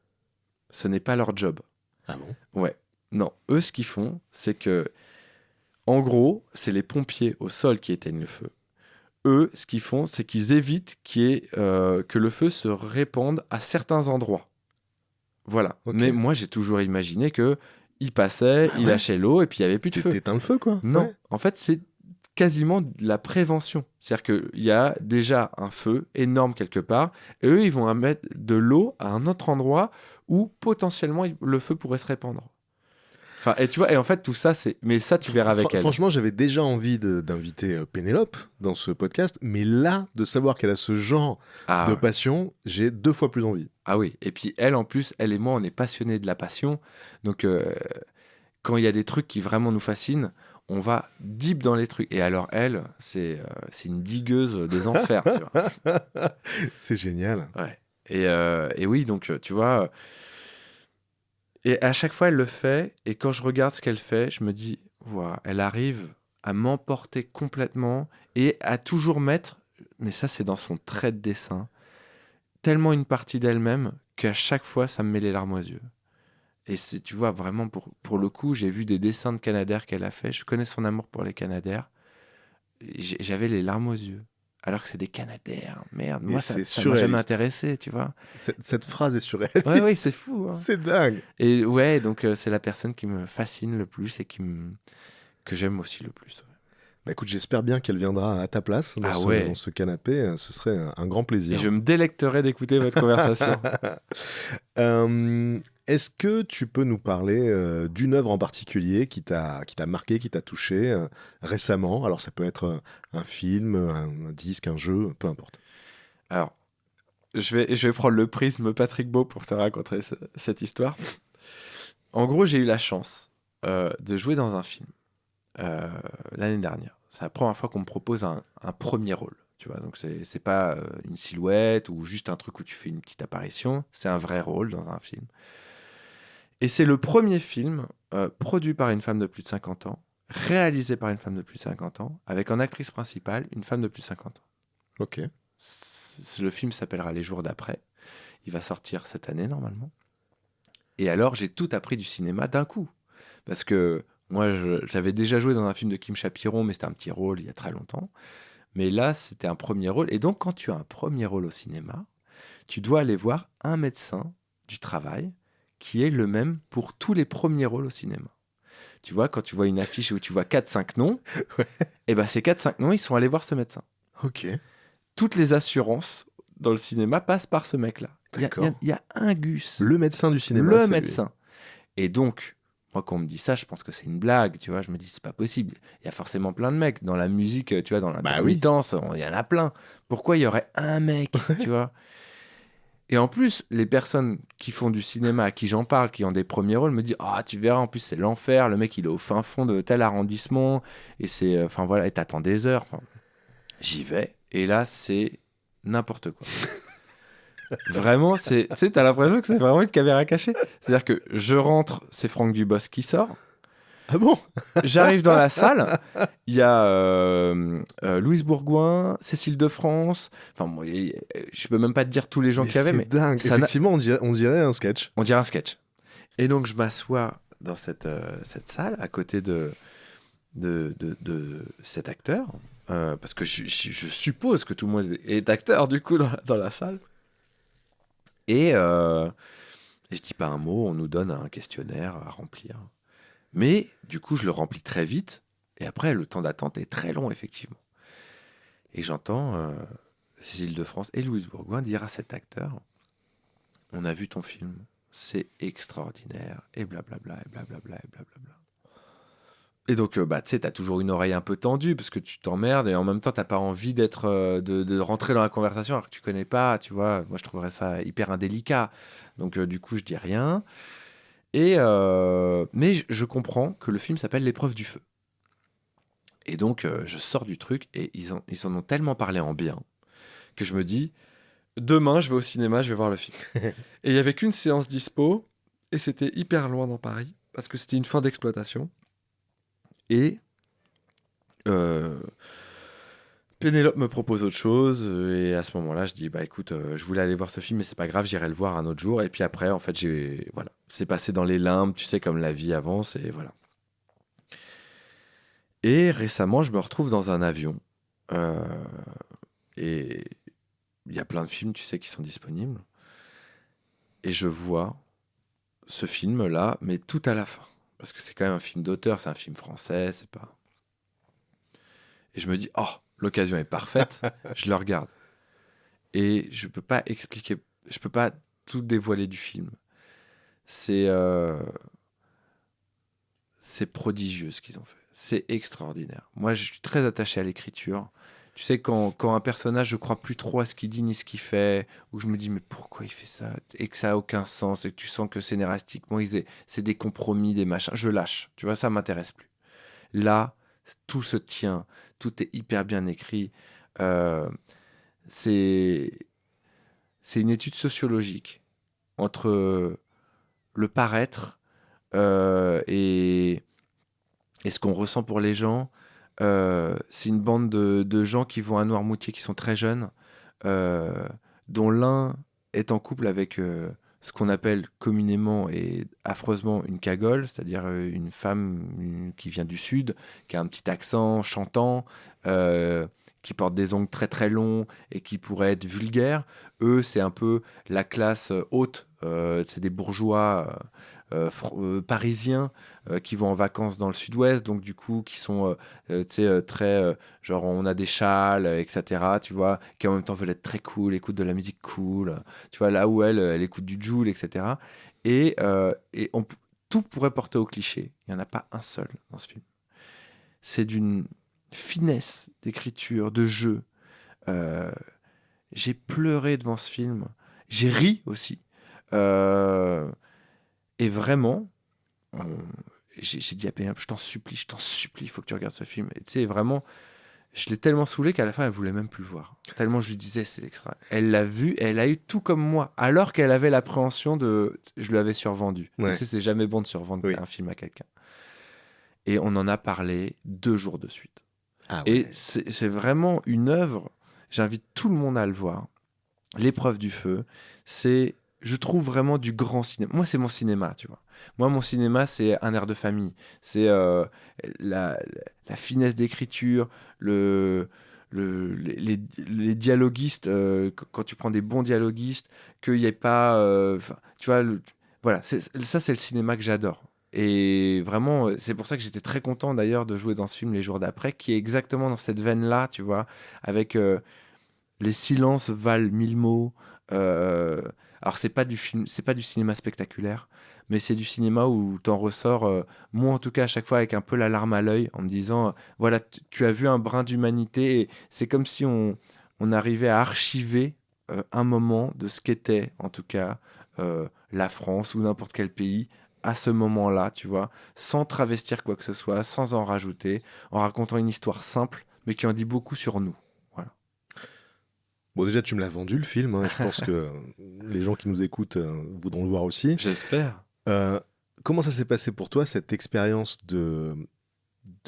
Ce n'est pas leur job. Ah bon? Ouais. Non. Eux, ce qu'ils font, c'est que, en gros, c'est les pompiers au sol qui éteignent le feu. Eux, ce qu'ils font, c'est qu'ils évitent que le feu se répande à certains endroits. Voilà. Okay. Mais moi, j'ai toujours imaginé que il passait, il lâchait l'eau et puis il n'y avait plus de feu. T'éteins le feu, quoi. Non. Ouais. En fait, c'est quasiment de la prévention. C'est-à-dire qu'il y a déjà un feu énorme quelque part et eux, ils vont mettre de l'eau à un autre endroit où potentiellement le feu pourrait se répandre. Enfin, et tu vois, et en fait, tout ça, c'est. Mais ça, tu verras avec elle. Franchement, j'avais déjà envie d'inviter Pénélope dans ce podcast, mais là, de savoir qu'elle a ce genre de passion, j'ai 2 fois plus envie. Ah oui, et puis elle, en plus, elle et moi, on est passionnés de la passion. Donc, quand il y a des trucs qui vraiment nous fascinent, on va deep dans les trucs. Et alors, elle, c'est une digueuse des enfers, tu vois. C'est génial. Ouais. Et oui, donc, tu vois. Et à chaque fois, elle le fait. Et quand je regarde ce qu'elle fait, je me dis, voilà, elle arrive à m'emporter complètement et à toujours mettre, mais ça, c'est dans son trait de dessin, tellement une partie d'elle-même qu'à chaque fois, ça me met les larmes aux yeux. Et tu vois, vraiment, pour le coup, j'ai vu des dessins de Canadaires qu'elle a fait. Je connais son amour pour les Canadaires. J'avais les larmes aux yeux. Alors que c'est des Canadaires. Merde, moi, ça m'a jamais intéressé, tu vois. Cette phrase est surréaliste. Ouais, oui, c'est fou. Hein. C'est dingue. Et ouais, donc c'est la personne qui me fascine le plus et que j'aime aussi le plus. Ouais. Bah écoute, j'espère bien qu'elle viendra à ta place dans ce canapé. Ce serait un grand plaisir. Et je me délecterai d'écouter votre conversation. Est-ce que tu peux nous parler d'une œuvre en particulier qui t'a marqué, qui t'a touché récemment? Alors ça peut être un film, un disque, un jeu, peu importe. Alors, je vais prendre le prisme Patrick Beau pour te raconter cette histoire. En gros, j'ai eu la chance de jouer dans un film l'année dernière. C'est la première fois qu'on me propose un premier rôle. Tu vois, donc c'est pas une silhouette ou juste un truc où tu fais une petite apparition. C'est un vrai rôle dans un film. Et c'est le premier film produit par une femme de plus de 50 ans, réalisé par une femme de plus de 50 ans, avec en actrice principale une femme de plus de 50 ans. Ok. Le film s'appellera Les jours d'après. Il va sortir cette année, normalement. Et alors, j'ai tout appris du cinéma d'un coup. Parce que moi, j'avais déjà joué dans un film de Kim Chapiron, mais c'était un petit rôle il y a très longtemps. Mais là, c'était un premier rôle. Et donc, quand tu as un premier rôle au cinéma, tu dois aller voir un médecin du travail qui est le même pour tous les premiers rôles au cinéma. Tu vois, quand tu vois une affiche où tu vois 4-5 noms, Ouais. et ben ces 4-5 noms, ils sont allés voir ce médecin. Ok. Toutes les assurances dans le cinéma passent par ce mec-là. D'accord. Il y a un Gus, Le médecin du cinéma, le c'est lui. médecin. Et donc, moi, quand on me dit ça, je pense que c'est une blague, tu vois. Je me dis, c'est pas possible. Il y a forcément plein de mecs. Dans la musique, tu vois, dans l'intermittence, il y en a plein. Pourquoi il y aurait un mec, tu vois? Et en plus, les personnes qui font du cinéma, à qui j'en parle, qui ont des premiers rôles, me disent, ah, tu verras, en plus, c'est l'enfer. Le mec, il est au fin fond de tel arrondissement. Et c'est, enfin voilà, et t'attends des heures. Enfin, j'y vais. Et là, c'est n'importe quoi. Vraiment, tu sais, t'as l'impression que c'est vraiment une caméra cachée. C'est-à-dire que je rentre, c'est Franck Dubosc qui sort. Ah bon? J'arrive dans la salle, il y a Louise Bourgoin, Cécile de France. Enfin, moi, je peux même pas te dire tous les gens qu'il y avait, mais c'est dingue. ça Effectivement, on dirait un sketch. on dirait un sketch. Et donc, je m'assois dans cette salle à côté de cet acteur, parce que je suppose que tout le monde est acteur du coup dans la salle. Et je dis pas un mot, on nous donne un questionnaire à remplir. Mais du coup, je le remplis très vite. Et après, le temps d'attente est très long, effectivement. Et j'entends Cécile de France et Louise Bourgoin dire à cet acteur, on a vu ton film, c'est extraordinaire, et blablabla, et blablabla, et blablabla. Et donc, bah, tu sais, t'as toujours une oreille un peu tendue parce que tu t'emmerdes et en même temps, t'as pas envie de rentrer dans la conversation alors que tu connais pas, tu vois. Moi, je trouverais ça hyper indélicat. Donc, du coup, je dis rien. Mais je comprends que le film s'appelle L'épreuve du feu. Et donc, je sors du truc et ils en ont tellement parlé en bien que je me dis, demain, je vais au cinéma, je vais voir le film. Et il y avait qu'une séance dispo et c'était hyper loin dans Paris parce que c'était une fin d'exploitation. Et Pénélope me propose autre chose et à ce moment-là, je dis bah écoute, je voulais aller voir ce film, mais c'est pas grave, j'irai le voir un autre jour. Et puis après, en fait, voilà, c'est passé dans les limbes, tu sais comme la vie avance et voilà. Et récemment, je me retrouve dans un avion et il y a plein de films, tu sais, qui sont disponibles et je vois ce film-là, mais tout à la fin, parce que c'est quand même un film d'auteur, c'est un film français, c'est pas. Et je me dis, oh, l'occasion est parfaite, je le regarde. Et je peux pas expliquer, je peux pas tout dévoiler du film. C'est prodigieux ce qu'ils ont fait. C'est extraordinaire. Moi, je suis très attaché à l'écriture. Tu sais, quand un personnage, je crois plus trop à ce qu'il dit ni ce qu'il fait, où je me dis, mais pourquoi il fait ça? Et que ça a aucun sens, et que tu sens que scénaristiquement, c'est des compromis, des machins. Je lâche. Tu vois, ça m'intéresse plus. Là, tout se tient. Tout est hyper bien écrit. Euh, c'est c'est une étude sociologique entre le paraître et ce qu'on ressent pour les gens. C'est une bande de gens qui vont à Noirmoutier, qui sont très jeunes, euh, dont l'un est en couple avec ce qu'on appelle communément et affreusement une cagole, c'est-à-dire une femme qui vient du sud, qui a un petit accent chantant, qui porte des ongles très très longs et qui pourrait être vulgaire. Eux, c'est un peu la classe haute, c'est des bourgeois parisiens qui vont en vacances dans le sud-ouest, donc du coup qui sont tu sais, très genre on a des châles, etc. Tu vois, qui en même temps veulent être très cool, écoutent de la musique cool. Tu vois, là où elle écoute du Jul, etc. Et tout pourrait porter au cliché. Il n'y en a pas un seul dans ce film. C'est d'une finesse d'écriture, de jeu. Euh, j'ai pleuré devant ce film. J'ai ri aussi. Euh, et vraiment, on- j'ai dit à Pénélope, je t'en supplie, il faut que tu regardes ce film. Et tu sais, vraiment, je l'ai tellement saoulé qu'à la fin, elle voulait même plus le voir. Tellement je lui disais, c'est extra. Elle l'a vu, et elle a eu tout comme moi, alors qu'elle avait l'appréhension de. Je lui avais survendu. Ouais. Tu sais, c'est jamais bon de survendre Oui. un film à quelqu'un. Et on en a parlé 2 jours de suite. Ah Et ouais. c'est vraiment une œuvre, j'invite tout le monde à le voir. L'épreuve du feu, c'est, je trouve vraiment du grand cinéma. Moi, c'est mon cinéma, tu vois. Moi, mon cinéma, c'est un air de famille. C'est la, la finesse d'écriture, les dialoguistes, quand tu prends des bons dialoguistes, qu'il n'y ait pas... 'fin, tu vois, voilà, ça, c'est le cinéma que j'adore. Et vraiment, c'est pour ça que j'étais très content d'ailleurs de jouer dans ce film Les Jours d'après, qui est exactement dans cette veine-là, tu vois, avec... les silences valent mille mots. Euh, alors c'est pas du film, c'est pas du cinéma spectaculaire, mais c'est du cinéma où t'en ressors, moi en tout cas à chaque fois avec un peu la larme à l'œil, en me disant, voilà, tu as vu un brin d'humanité. Et c'est comme si on arrivait à archiver un moment de ce qu'était en tout cas la France ou n'importe quel pays à ce moment-là, tu vois, sans travestir quoi que ce soit, sans en rajouter, en racontant une histoire simple, mais qui en dit beaucoup sur nous. Voilà. Bon, déjà, tu me l'as vendu le film, hein, et je pense que les gens qui nous écoutent voudront le voir aussi. J'espère. Euh, Comment ça s'est passé pour toi, cette expérience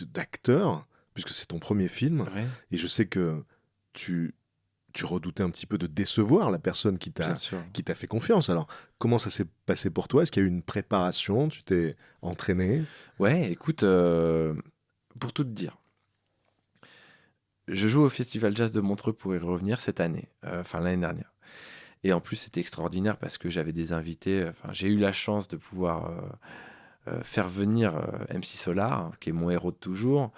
d'acteur, puisque c'est ton premier film, Ouais, et je sais que tu, tu redoutais un petit peu de décevoir la personne bien sûr. qui t'a fait confiance. Alors, comment ça s'est passé pour toi? Est-ce qu'il y a eu une préparation? Tu t'es entraîné? Ouais, écoute, pour tout te dire, je joue au Festival Jazz de Montreux pour y revenir cette année, enfin l'année dernière. Et en plus, c'était extraordinaire parce que j'avais des invités. Enfin, j'ai eu la chance de pouvoir faire venir MC Solar, hein, qui est mon héros de toujours.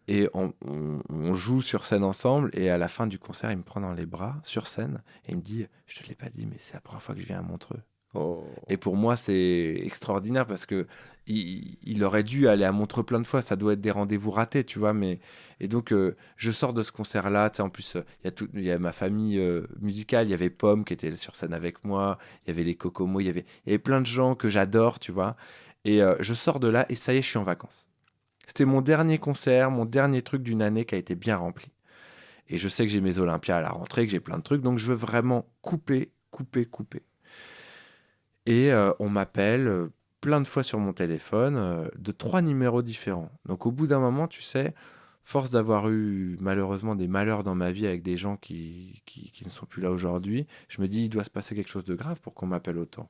Et on joue sur scène ensemble. Et à la fin du concert, il me prend dans les bras sur scène et il me dit, je te l'ai pas dit, mais c'est la première fois que je viens à Montreux. Et Oh. pour moi, c'est extraordinaire parce que il aurait dû aller à Montreux plein de fois. Ça doit être des rendez-vous ratés, tu vois. Mais et donc, je sors de ce concert-là. Tu sais, en plus, il y a ma famille musicale. Il y avait Pomme qui était sur scène avec moi. Il y avait les Kokomo. Il y avait plein de gens que j'adore, tu vois. Et je sors de là et ça y est, je suis en vacances. C'était mon dernier concert, mon dernier truc d'une année qui a été bien rempli. Et je sais que j'ai mes Olympias à la rentrée, que j'ai plein de trucs. Donc, je veux vraiment couper, couper, couper. Et on m'appelle plein de fois sur mon téléphone de 3 numéros différents. Donc au bout d'un moment, tu sais, force d'avoir eu malheureusement des malheurs dans ma vie avec des gens qui ne sont plus là aujourd'hui, je me dis, il doit se passer quelque chose de grave pour qu'on m'appelle autant.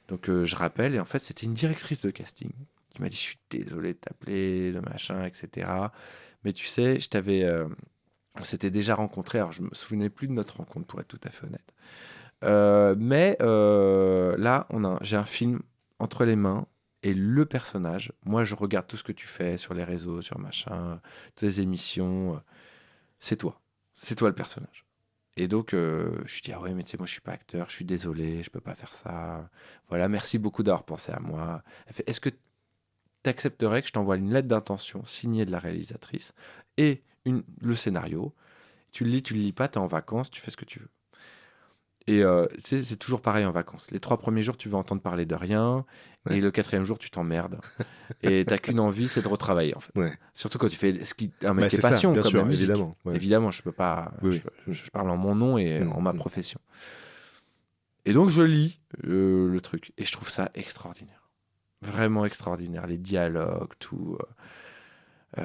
Donc je rappelle, et en fait, c'était une directrice de casting qui m'a dit, je suis désolé de t'appeler, de machin, etc. Mais tu sais, on s'était déjà rencontrés, alors je me souvenais plus de notre rencontre, pour être tout à fait honnête. Mais là, j'ai un film entre les mains et le personnage. Moi, je regarde tout ce que tu fais sur les réseaux, sur machin, tes émissions. C'est toi. C'est toi le personnage. Et donc, je dis, ah ouais, mais tu sais, moi, je suis pas acteur, je suis désolé, je peux pas faire ça. Voilà, merci beaucoup d'avoir pensé à moi. Elle fait, est-ce que tu accepterais que je t'envoie une lettre d'intention signée de la réalisatrice et le scénario? Tu le lis pas, tu es en vacances, tu fais ce que tu veux. Et tu sais, c'est toujours pareil en vacances. Les 3 premiers jours, tu vas entendre parler de rien. Ouais, Et le quatrième jour, tu t'emmerdes. Et t'as qu'une envie, c'est de retravailler, en fait. ouais. Surtout quand tu fais un Bah, métier c'est ça, passion, bien comme la sûr, musique. évidemment. Ouais. Évidemment, je peux pas. Oui, oui. Mm, Je parle en mon nom et mm, en ma mm. profession. Et donc, je lis le truc. Et je trouve ça extraordinaire. Vraiment extraordinaire. Les dialogues, tout. Et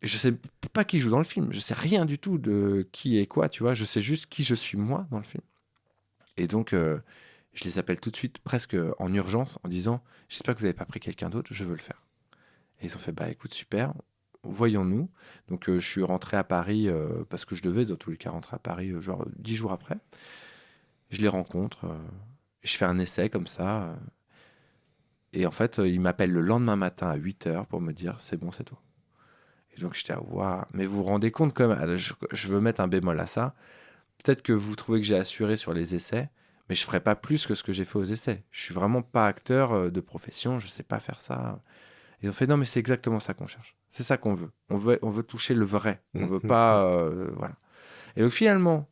je sais pas qui joue dans le film. Je sais rien du tout de qui est quoi, tu vois. Je sais juste qui je suis moi dans le film. Et donc, je les appelle tout de suite, presque en urgence, en disant, j'espère que vous n'avez pas pris quelqu'un d'autre, je veux le faire. Et ils ont fait, bah écoute, super, voyons-nous. Donc, je suis rentré à Paris, parce que je devais, dans tous les cas, rentrer à Paris, genre 10 jours après. Je les rencontre, je fais un essai comme ça. Et en fait, ils m'appellent le lendemain matin à 8 h pour me dire, c'est bon, c'est toi. Et donc, j'étais, waouh, mais vous vous rendez compte quand même, je veux mettre un bémol à ça. Peut-être que vous trouvez que j'ai assuré sur les essais, mais je ferai pas plus que ce que j'ai fait aux essais. Je suis vraiment pas acteur de profession, je sais pas faire ça. Ils ont fait non, mais c'est exactement ça qu'on cherche. C'est ça qu'on veut. On veut toucher le vrai. On Mm, veut mm, mm. pas, voilà. Et donc finalement,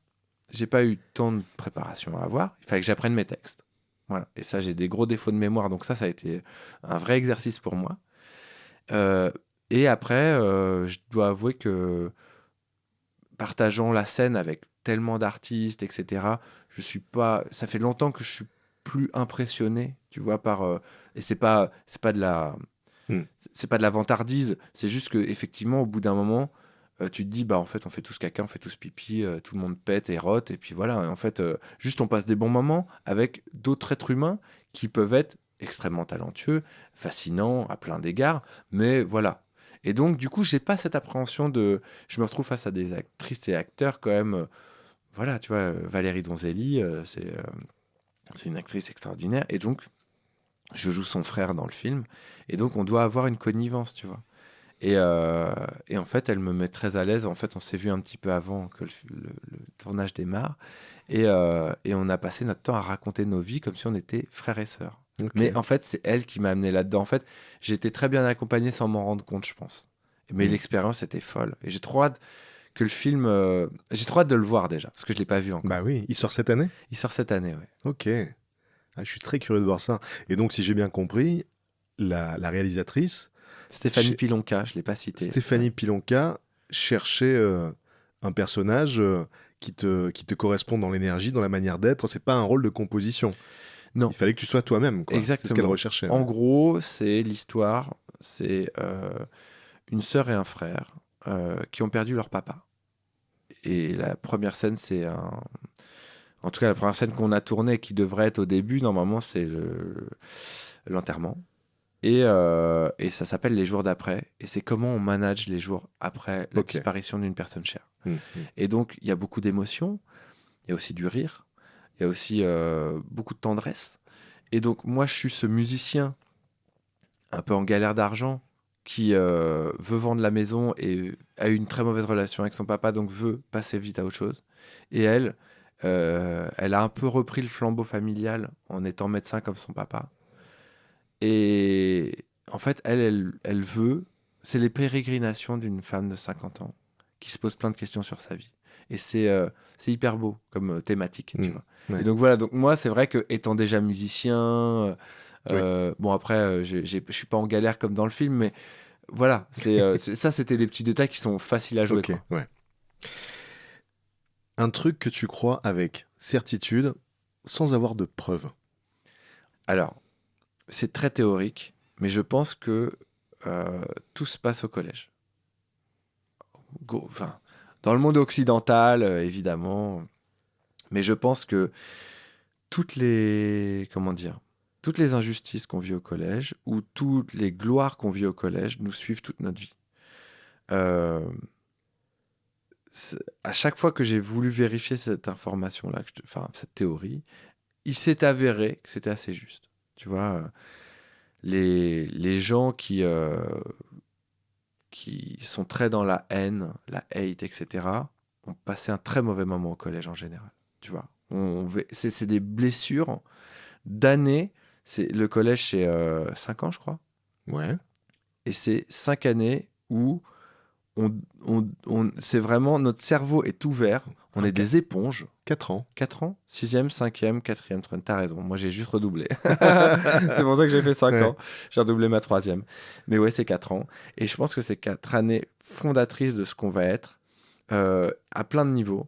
j'ai pas eu tant de préparation à avoir. Il fallait que j'apprenne mes textes. Voilà. Et ça, j'ai des gros défauts de mémoire, donc ça a été un vrai exercice pour moi. Euh, et après, je dois avouer que partageant la scène avec tellement d'artistes, etc. Je suis pas. Ça fait longtemps que je suis plus impressionné, tu vois, par. Et c'est pas de la, Mm. c'est pas de la vantardise. C'est juste que effectivement, au bout d'un moment, tu te dis, bah en fait, on fait tous caca, on fait tous pipi, tout le monde pète et rote, et puis voilà. En fait, juste on passe des bons moments avec d'autres êtres humains qui peuvent être extrêmement talentueux, fascinants à plein d'égards, mais voilà. Et donc, du coup, j'ai pas cette appréhension de. Je me retrouve face à des actrices et acteurs quand même. Voilà, tu vois, Valérie Donzelli, c'est une actrice extraordinaire, et donc, je joue son frère dans le film, et donc on doit avoir une connivence, tu vois. Et en fait, elle me met très à l'aise. En fait, on s'est vu un petit peu avant que le tournage démarre. Et on a passé notre temps à raconter nos vies comme si on était frères et sœurs. Ok. Mais en fait, c'est elle qui m'a amené là-dedans. En fait, j'étais très bien accompagné sans m'en rendre compte, je pense. Mais Mm. l'expérience était folle. Et j'ai trop hâte que le film... j'ai trop hâte de le voir déjà, parce que je ne l'ai pas vu encore. Bah oui, il sort cette année? Il sort cette année, ouais. Ok. Ah, je suis très curieux de voir ça. Et donc, si j'ai bien compris, la réalisatrice, Stéphanie ch- Pilonka, je ne l'ai pas cité. Stéphanie Ouais. Pilonka, cherchait un personnage qui te correspond dans l'énergie, dans la manière d'être. C'est pas un rôle de composition. Non, Il fallait que tu sois toi-même, quoi. C'est ce qu'elle exactement. recherchait. En Ouais. gros, c'est l'histoire, c'est une sœur et un frère qui ont perdu leur papa. Et la première scène, c'est un... En tout cas, la première scène qu'on a tournée, qui devrait être au début, normalement, c'est l'enterrement. Et ça s'appelle Les jours d'après. Et c'est comment on manage les jours après la Ok. disparition d'une personne chère. Mm, mm. Et donc, il y a beaucoup d'émotions, il y a aussi du rire, il y a aussi beaucoup de tendresse. Et donc, moi, je suis ce musicien un peu en galère d'argent qui veut vendre la maison et a eu une très mauvaise relation avec son papa, donc veut passer vite à autre chose. Et elle, elle a un peu repris le flambeau familial en étant médecin comme son papa. Et en fait, elle veut, c'est les pérégrinations d'une femme de 50 ans qui se pose plein de questions sur sa vie. Et c'est hyper beau comme thématique, tu Mm. vois. Et Ouais. donc voilà, donc moi, c'est vrai que étant déjà musicien, Oui. bon après, je suis pas en galère comme dans le film, mais voilà, ça, c'était des petits détails qui sont faciles à jouer, Ok. quoi. Ouais. Un truc que tu crois avec certitude, sans avoir de preuves. Alors, c'est très théorique, mais je pense que tout se passe au collège. Enfin, dans le monde occidental, évidemment, mais je pense que toutes les, comment dire, toutes les injustices qu'on vit au collège ou toutes les gloires qu'on vit au collège nous suivent toute notre vie. Euh, à chaque fois que j'ai voulu vérifier cette information-là, enfin cette théorie, il s'est avéré que c'était assez juste. Tu vois, les gens qui sont très dans la haine, la hate, etc., ont passé un très mauvais moment au collège en général. Tu vois, c'est des blessures d'années. Le collège, c'est 5 ans, je crois. Ouais. Et c'est 5 années où c'est vraiment notre cerveau est ouvert. On Enfin, est des éponges. 4 ans. 4 ans, sixième, cinquième, quatrième, troisième. T'as raison, moi j'ai juste redoublé. C'est pour ça que j'ai fait 5 Ouais. ans. J'ai redoublé ma troisième. Mais ouais, c'est 4 ans. Et je pense que c'est 4 années fondatrices de ce qu'on va être à plein de niveaux.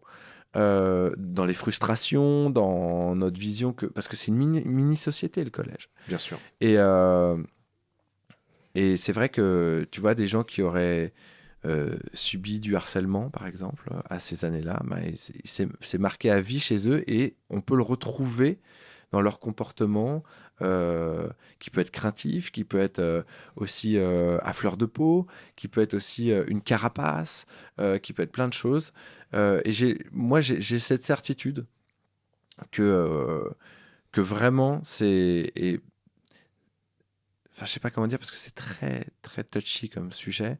Dans les frustrations, dans notre vision, parce que c'est une mini-société, le collège. Bien sûr. Et, euh, et c'est vrai que tu vois des gens qui auraient subi du harcèlement, par exemple, à ces années-là, bah, c'est marqué à vie chez eux et on peut le retrouver dans leur comportement qui peut être craintif, qui peut être aussi à fleur de peau, qui peut être aussi une carapace, qui peut être plein de choses. Et moi, j'ai cette certitude que, que vraiment, enfin, je sais pas comment dire parce que c'est très très touchy comme sujet,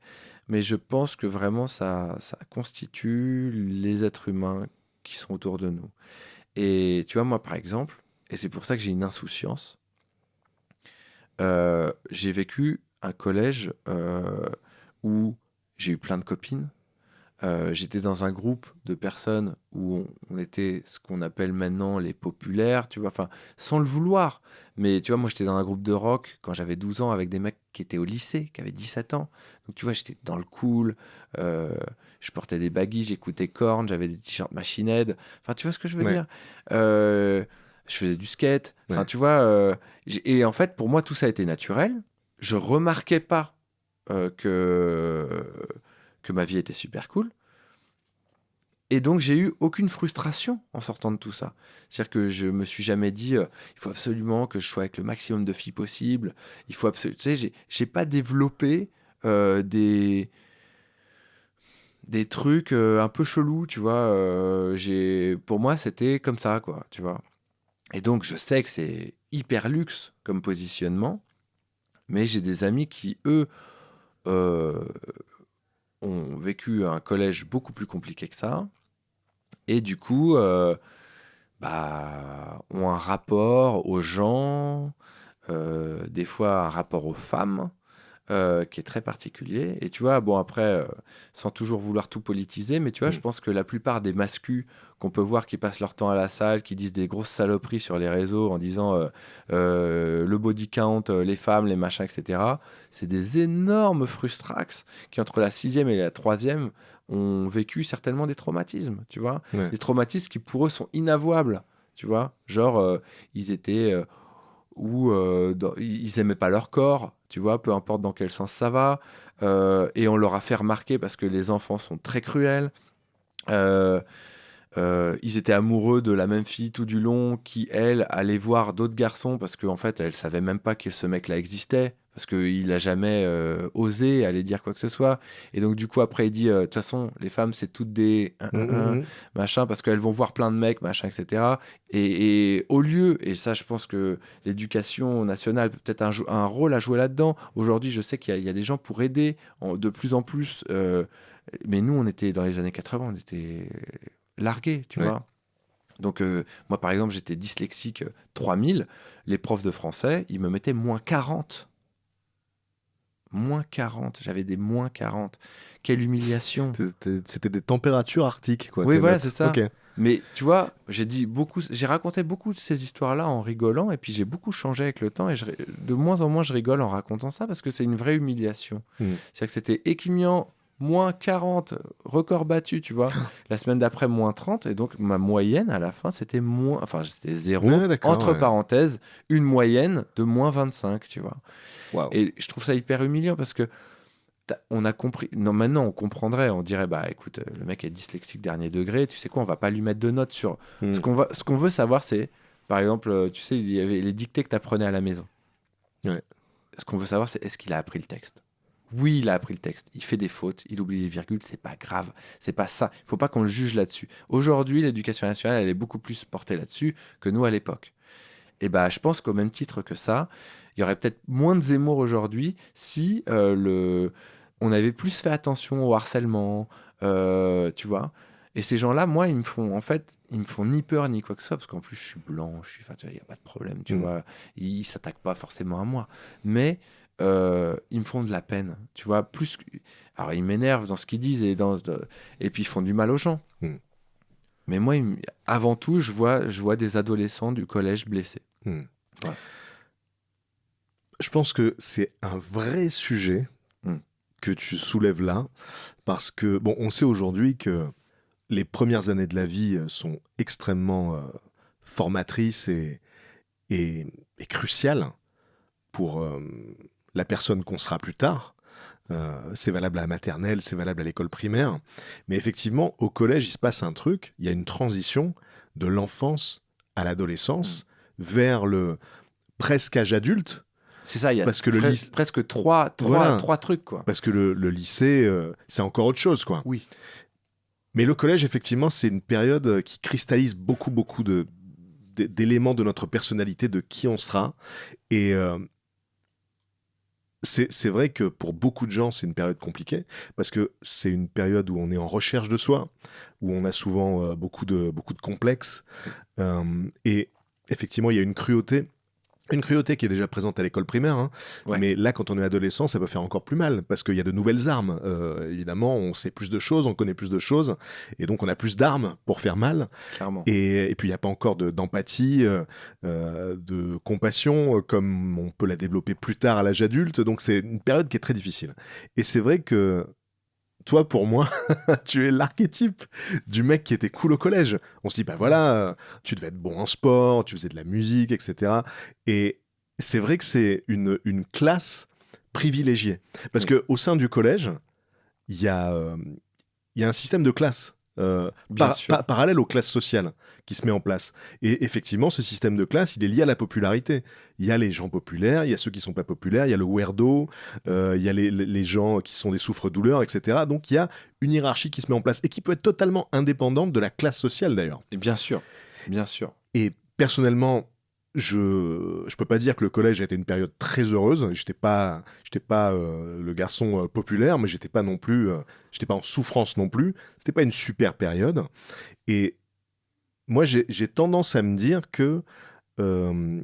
mais je pense que vraiment ça constitue les êtres humains qui sont autour de nous. Et tu vois, moi par exemple, et c'est pour ça que j'ai une insouciance, j'ai vécu un collège où j'ai eu plein de copines. J'étais dans un groupe de personnes où on était ce qu'on appelle maintenant les populaires, tu vois, enfin, sans le vouloir. Mais tu vois, moi, j'étais dans un groupe de rock quand j'avais 12 ans avec des mecs qui étaient au lycée, qui avaient 17 ans. Donc, tu vois, j'étais dans le cool, je portais des baggies, j'écoutais Korn, j'avais des t-shirts Machine Head. Enfin, tu vois ce que je veux Ouais. dire. Euh, je faisais du skate. Enfin, Ouais. tu vois, et en fait, pour moi, tout ça a été naturel. Je remarquais pas euh, que que ma vie était super cool. Et donc, j'ai eu aucune frustration en sortant de tout ça. C'est-à-dire que je me suis jamais dit, il faut absolument que je sois avec le maximum de filles possible. Il faut absolument... Tu sais, j'ai pas développé des trucs un peu chelous, tu vois. Pour moi, c'était comme ça, quoi, tu vois. Et donc, je sais que c'est hyper luxe comme positionnement, mais j'ai des amis qui, eux, euh, ont vécu un collège beaucoup plus compliqué que ça. Et du coup, ont un rapport aux gens, des fois un rapport aux femmes, qui est très particulier. Et tu vois, bon après, sans toujours vouloir tout politiser, mais tu vois, je pense que la plupart des mascus qu'on peut voir qui passent leur temps à la salle, qui disent des grosses saloperies sur les réseaux en disant le body count, les femmes, les machins, etc., c'est des énormes frustrax qui, entre la 6e et la 3e, ont vécu certainement des traumatismes, tu vois. Ouais. Des traumatismes qui, pour eux, sont inavouables, tu vois. Genre, ils étaient... ils aimaient pas leur corps, tu vois, peu importe dans quel sens ça va, et on leur a fait remarquer parce que les enfants sont très cruels. Ils étaient amoureux de la même fille tout du long, qui elle allait voir d'autres garçons parce qu'en fait elle savait même pas que ce mec-là existait, parce qu'il a jamais osé aller dire quoi que ce soit. Et donc du coup après il dit de toute façon les femmes c'est toutes des machin, parce qu'elles vont voir plein de mecs machin, etc. Et au lieu, et ça je pense que l'éducation nationale peut peut-être un rôle à jouer là-dedans. Aujourd'hui je sais qu'il y a des gens pour aider de plus en plus, mais nous on était dans les années 80, on était largués, tu vois. Donc, moi, par exemple, j'étais dyslexique 3000. Les profs de français, ils me mettaient moins 40. Moins 40. J'avais des moins 40. Quelle humiliation. C'était des températures arctiques, quoi. Oui, voilà, c'est ça. Okay. Mais tu vois, j'ai raconté beaucoup de ces histoires-là en rigolant, et puis j'ai beaucoup changé avec le temps, et de moins en moins je rigole en racontant ça, parce que c'est une vraie humiliation. C'est-à-dire que c'était écumant. Moins 40, record battu, tu vois. La semaine d'après, moins 30. Et donc, ma moyenne, à la fin, c'était c'était 0. Entre parenthèses, une moyenne de moins 25, tu vois. Wow. Et je trouve ça hyper humiliant parce que on a compris. Non, maintenant, on comprendrait. On dirait, bah, écoute, le mec est dyslexique dernier degré. Tu sais quoi, on va pas lui mettre de notes sur... Ce qu'on veut savoir, c'est, par exemple, tu sais, il y avait les dictées que tu apprenais à la maison. Ouais. Ce qu'on veut savoir, c'est est-ce qu'il a appris le texte. Oui, il a appris le texte. Il fait des fautes, il oublie les virgules, c'est pas grave. C'est pas ça. Il faut pas qu'on le juge là-dessus. Aujourd'hui, l'éducation nationale, elle est beaucoup plus portée là-dessus que nous à l'époque. Et bah, je pense qu'au même titre que ça, il y aurait peut-être moins de Zemmour aujourd'hui si on avait plus fait attention au harcèlement, tu vois. Et ces gens-là, moi, ils me font ni peur ni quoi que ce soit, parce qu'en plus, je suis blanc, il n'y a pas de problème, tu vois. Ils s'attaquent pas forcément à moi. Mais ils me font de la peine, tu vois. Alors, ils m'énervent dans ce qu'ils disent, et puis ils font du mal aux gens. Mais moi, avant tout, je vois des adolescents du collège blessés. Ouais. Je pense que c'est un vrai sujet que tu soulèves là, parce que, bon, on sait aujourd'hui que les premières années de la vie sont extrêmement formatrices et cruciales pour la personne qu'on sera plus tard. C'est valable à la maternelle, c'est valable à l'école primaire. Mais effectivement, au collège, il se passe un truc. Il y a une transition de l'enfance à l'adolescence vers le presque âge adulte. C'est ça, il y a presque trois trucs, quoi. Parce que le lycée, c'est encore autre chose, quoi. Oui. Mais le collège, effectivement, c'est une période qui cristallise beaucoup d'éléments de notre personnalité, de qui on sera. Et c'est vrai que pour beaucoup de gens, c'est une période compliquée, parce que c'est une période où on est en recherche de soi, où on a souvent beaucoup de complexes. Et effectivement, il y a une cruauté qui est déjà présente à l'école primaire, hein. Mais là, quand on est adolescent, ça peut faire encore plus mal, parce qu'il y a de nouvelles armes. Évidemment, on sait plus de choses, on connaît plus de choses, et donc on a plus d'armes pour faire mal. Clairement. Et puis, il n'y a pas encore d'empathie, de compassion, comme on peut la développer plus tard à l'âge adulte. Donc, c'est une période qui est très difficile. Et c'est vrai que toi, pour moi, tu es l'archétype du mec qui était cool au collège. On se dit, bah voilà, tu devais être bon en sport, tu faisais de la musique, etc. Et c'est vrai que c'est une classe privilégiée. Parce qu'au sein du collège, il y a, il y a un système de classe Bien sûr. parallèle aux classes sociales qui se met en place. Et effectivement, ce système de classe, il est lié à la popularité. Il y a les gens populaires, il y a ceux qui sont pas populaires, il y a le weirdo, il y a les gens qui sont des souffres-douleurs, etc. Donc il y a une hiérarchie qui se met en place et qui peut être totalement indépendante de la classe sociale d'ailleurs. Et bien sûr. Bien sûr. Et personnellement, je peux pas dire que le collège a été une période très heureuse. J'étais pas le garçon populaire, mais j'étais pas non plus, j'étais pas en souffrance non plus. C'était pas une super période. Et moi, j'ai tendance à me dire que euh,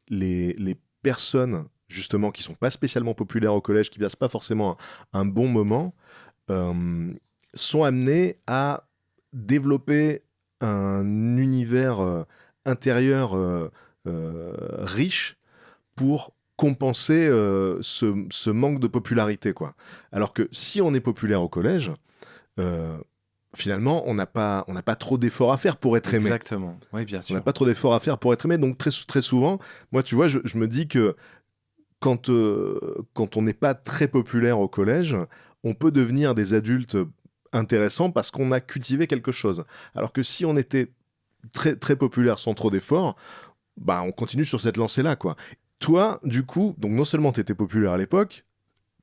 les personnes justement qui sont pas spécialement populaires au collège, qui passent pas forcément un bon moment, euh, sont amenées à développer un univers intérieur riche pour compenser ce manque de popularité, quoi. Alors que si on est populaire au collège, euh, finalement, on n'a pas trop d'efforts à faire pour être aimé. Exactement. Oui, bien On n'a sûr. pas trop d'efforts à faire pour être aimé. Donc très souvent, moi, tu vois, je me dis que quand on n'est pas très populaire au collège, on peut devenir des adultes intéressants parce qu'on a cultivé quelque chose. Alors que si on était très populaire sans trop d'efforts, bah on continue sur cette lancée-là, quoi. Toi, du coup, donc non seulement tu étais populaire à l'époque,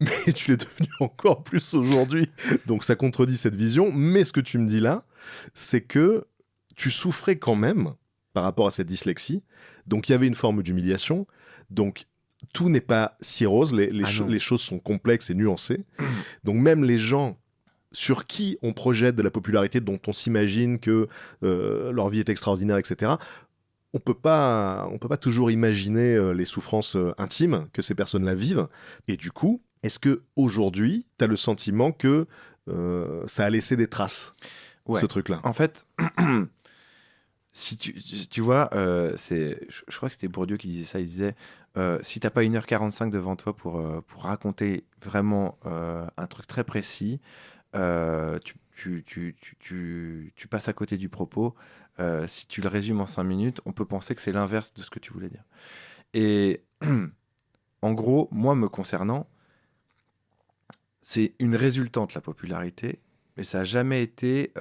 mais tu l'es devenu encore plus aujourd'hui. Donc ça contredit cette vision. Mais ce que tu me dis là, c'est que tu souffrais quand même par rapport à cette dyslexie. Donc il y avait une forme d'humiliation. Donc tout n'est pas si rose. Ah non. Les choses sont complexes et nuancées. Donc même les gens sur qui on projette de la popularité, dont on s'imagine que leur vie est extraordinaire, etc., on peut pas toujours imaginer les souffrances intimes que ces personnes-là vivent. Et du coup, est-ce que aujourd'hui, tu as le sentiment que ça a laissé des traces, Ouais. ce truc-là? En fait, si tu vois, je crois que c'était Bourdieu qui disait ça. Il disait si t'as pas 1h45 devant toi pour raconter vraiment un truc très précis, tu passes à côté du propos. Si tu le résumes en 5 minutes, on peut penser que c'est l'inverse de ce que tu voulais dire. Et en gros, moi, me concernant, c'est une résultante, la popularité, mais ça n'a jamais été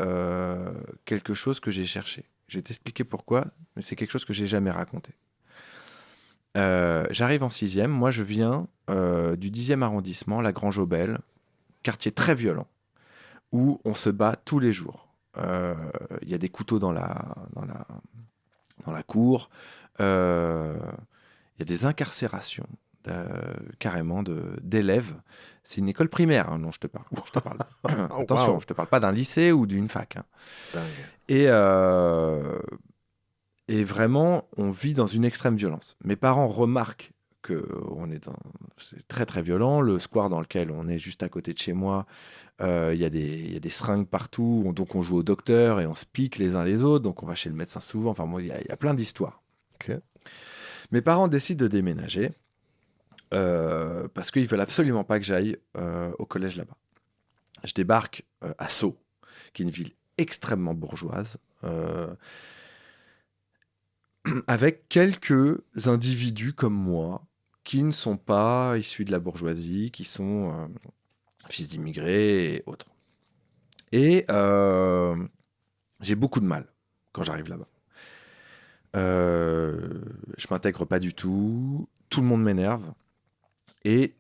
quelque chose que j'ai cherché. Je vais t'expliquer pourquoi, mais c'est quelque chose que j'ai jamais raconté. J'arrive en 6e, moi je viens du 10e arrondissement, la Grange-Aubel, quartier très violent, où on se bat tous les jours. Il y a des couteaux dans la cour, il y a des incarcérations carrément d'élèves. C'est une école primaire, hein, dont je te parle. Attention, Waouh. je te parle pas d'un lycée ou d'une fac, hein. Dingue. Et vraiment, on vit dans une extrême violence. Mes parents remarquent que c'est très très violent. Le square dans lequel on est juste à côté de chez moi, il y a des seringues partout. Donc on joue au docteur et on se pique les uns les autres. Donc on va chez le médecin souvent. Enfin bon, il y a plein d'histoires. Ok. Mes parents décident de déménager parce qu'ils veulent absolument pas que j'aille au collège là-bas. Je débarque à Sceaux, qui est une ville extrêmement bourgeoise, avec quelques individus comme moi qui ne sont pas issus de la bourgeoisie, qui sont fils d'immigrés et autres. Et j'ai beaucoup de mal quand j'arrive là-bas. Je m'intègre pas du tout, tout le monde m'énerve. Et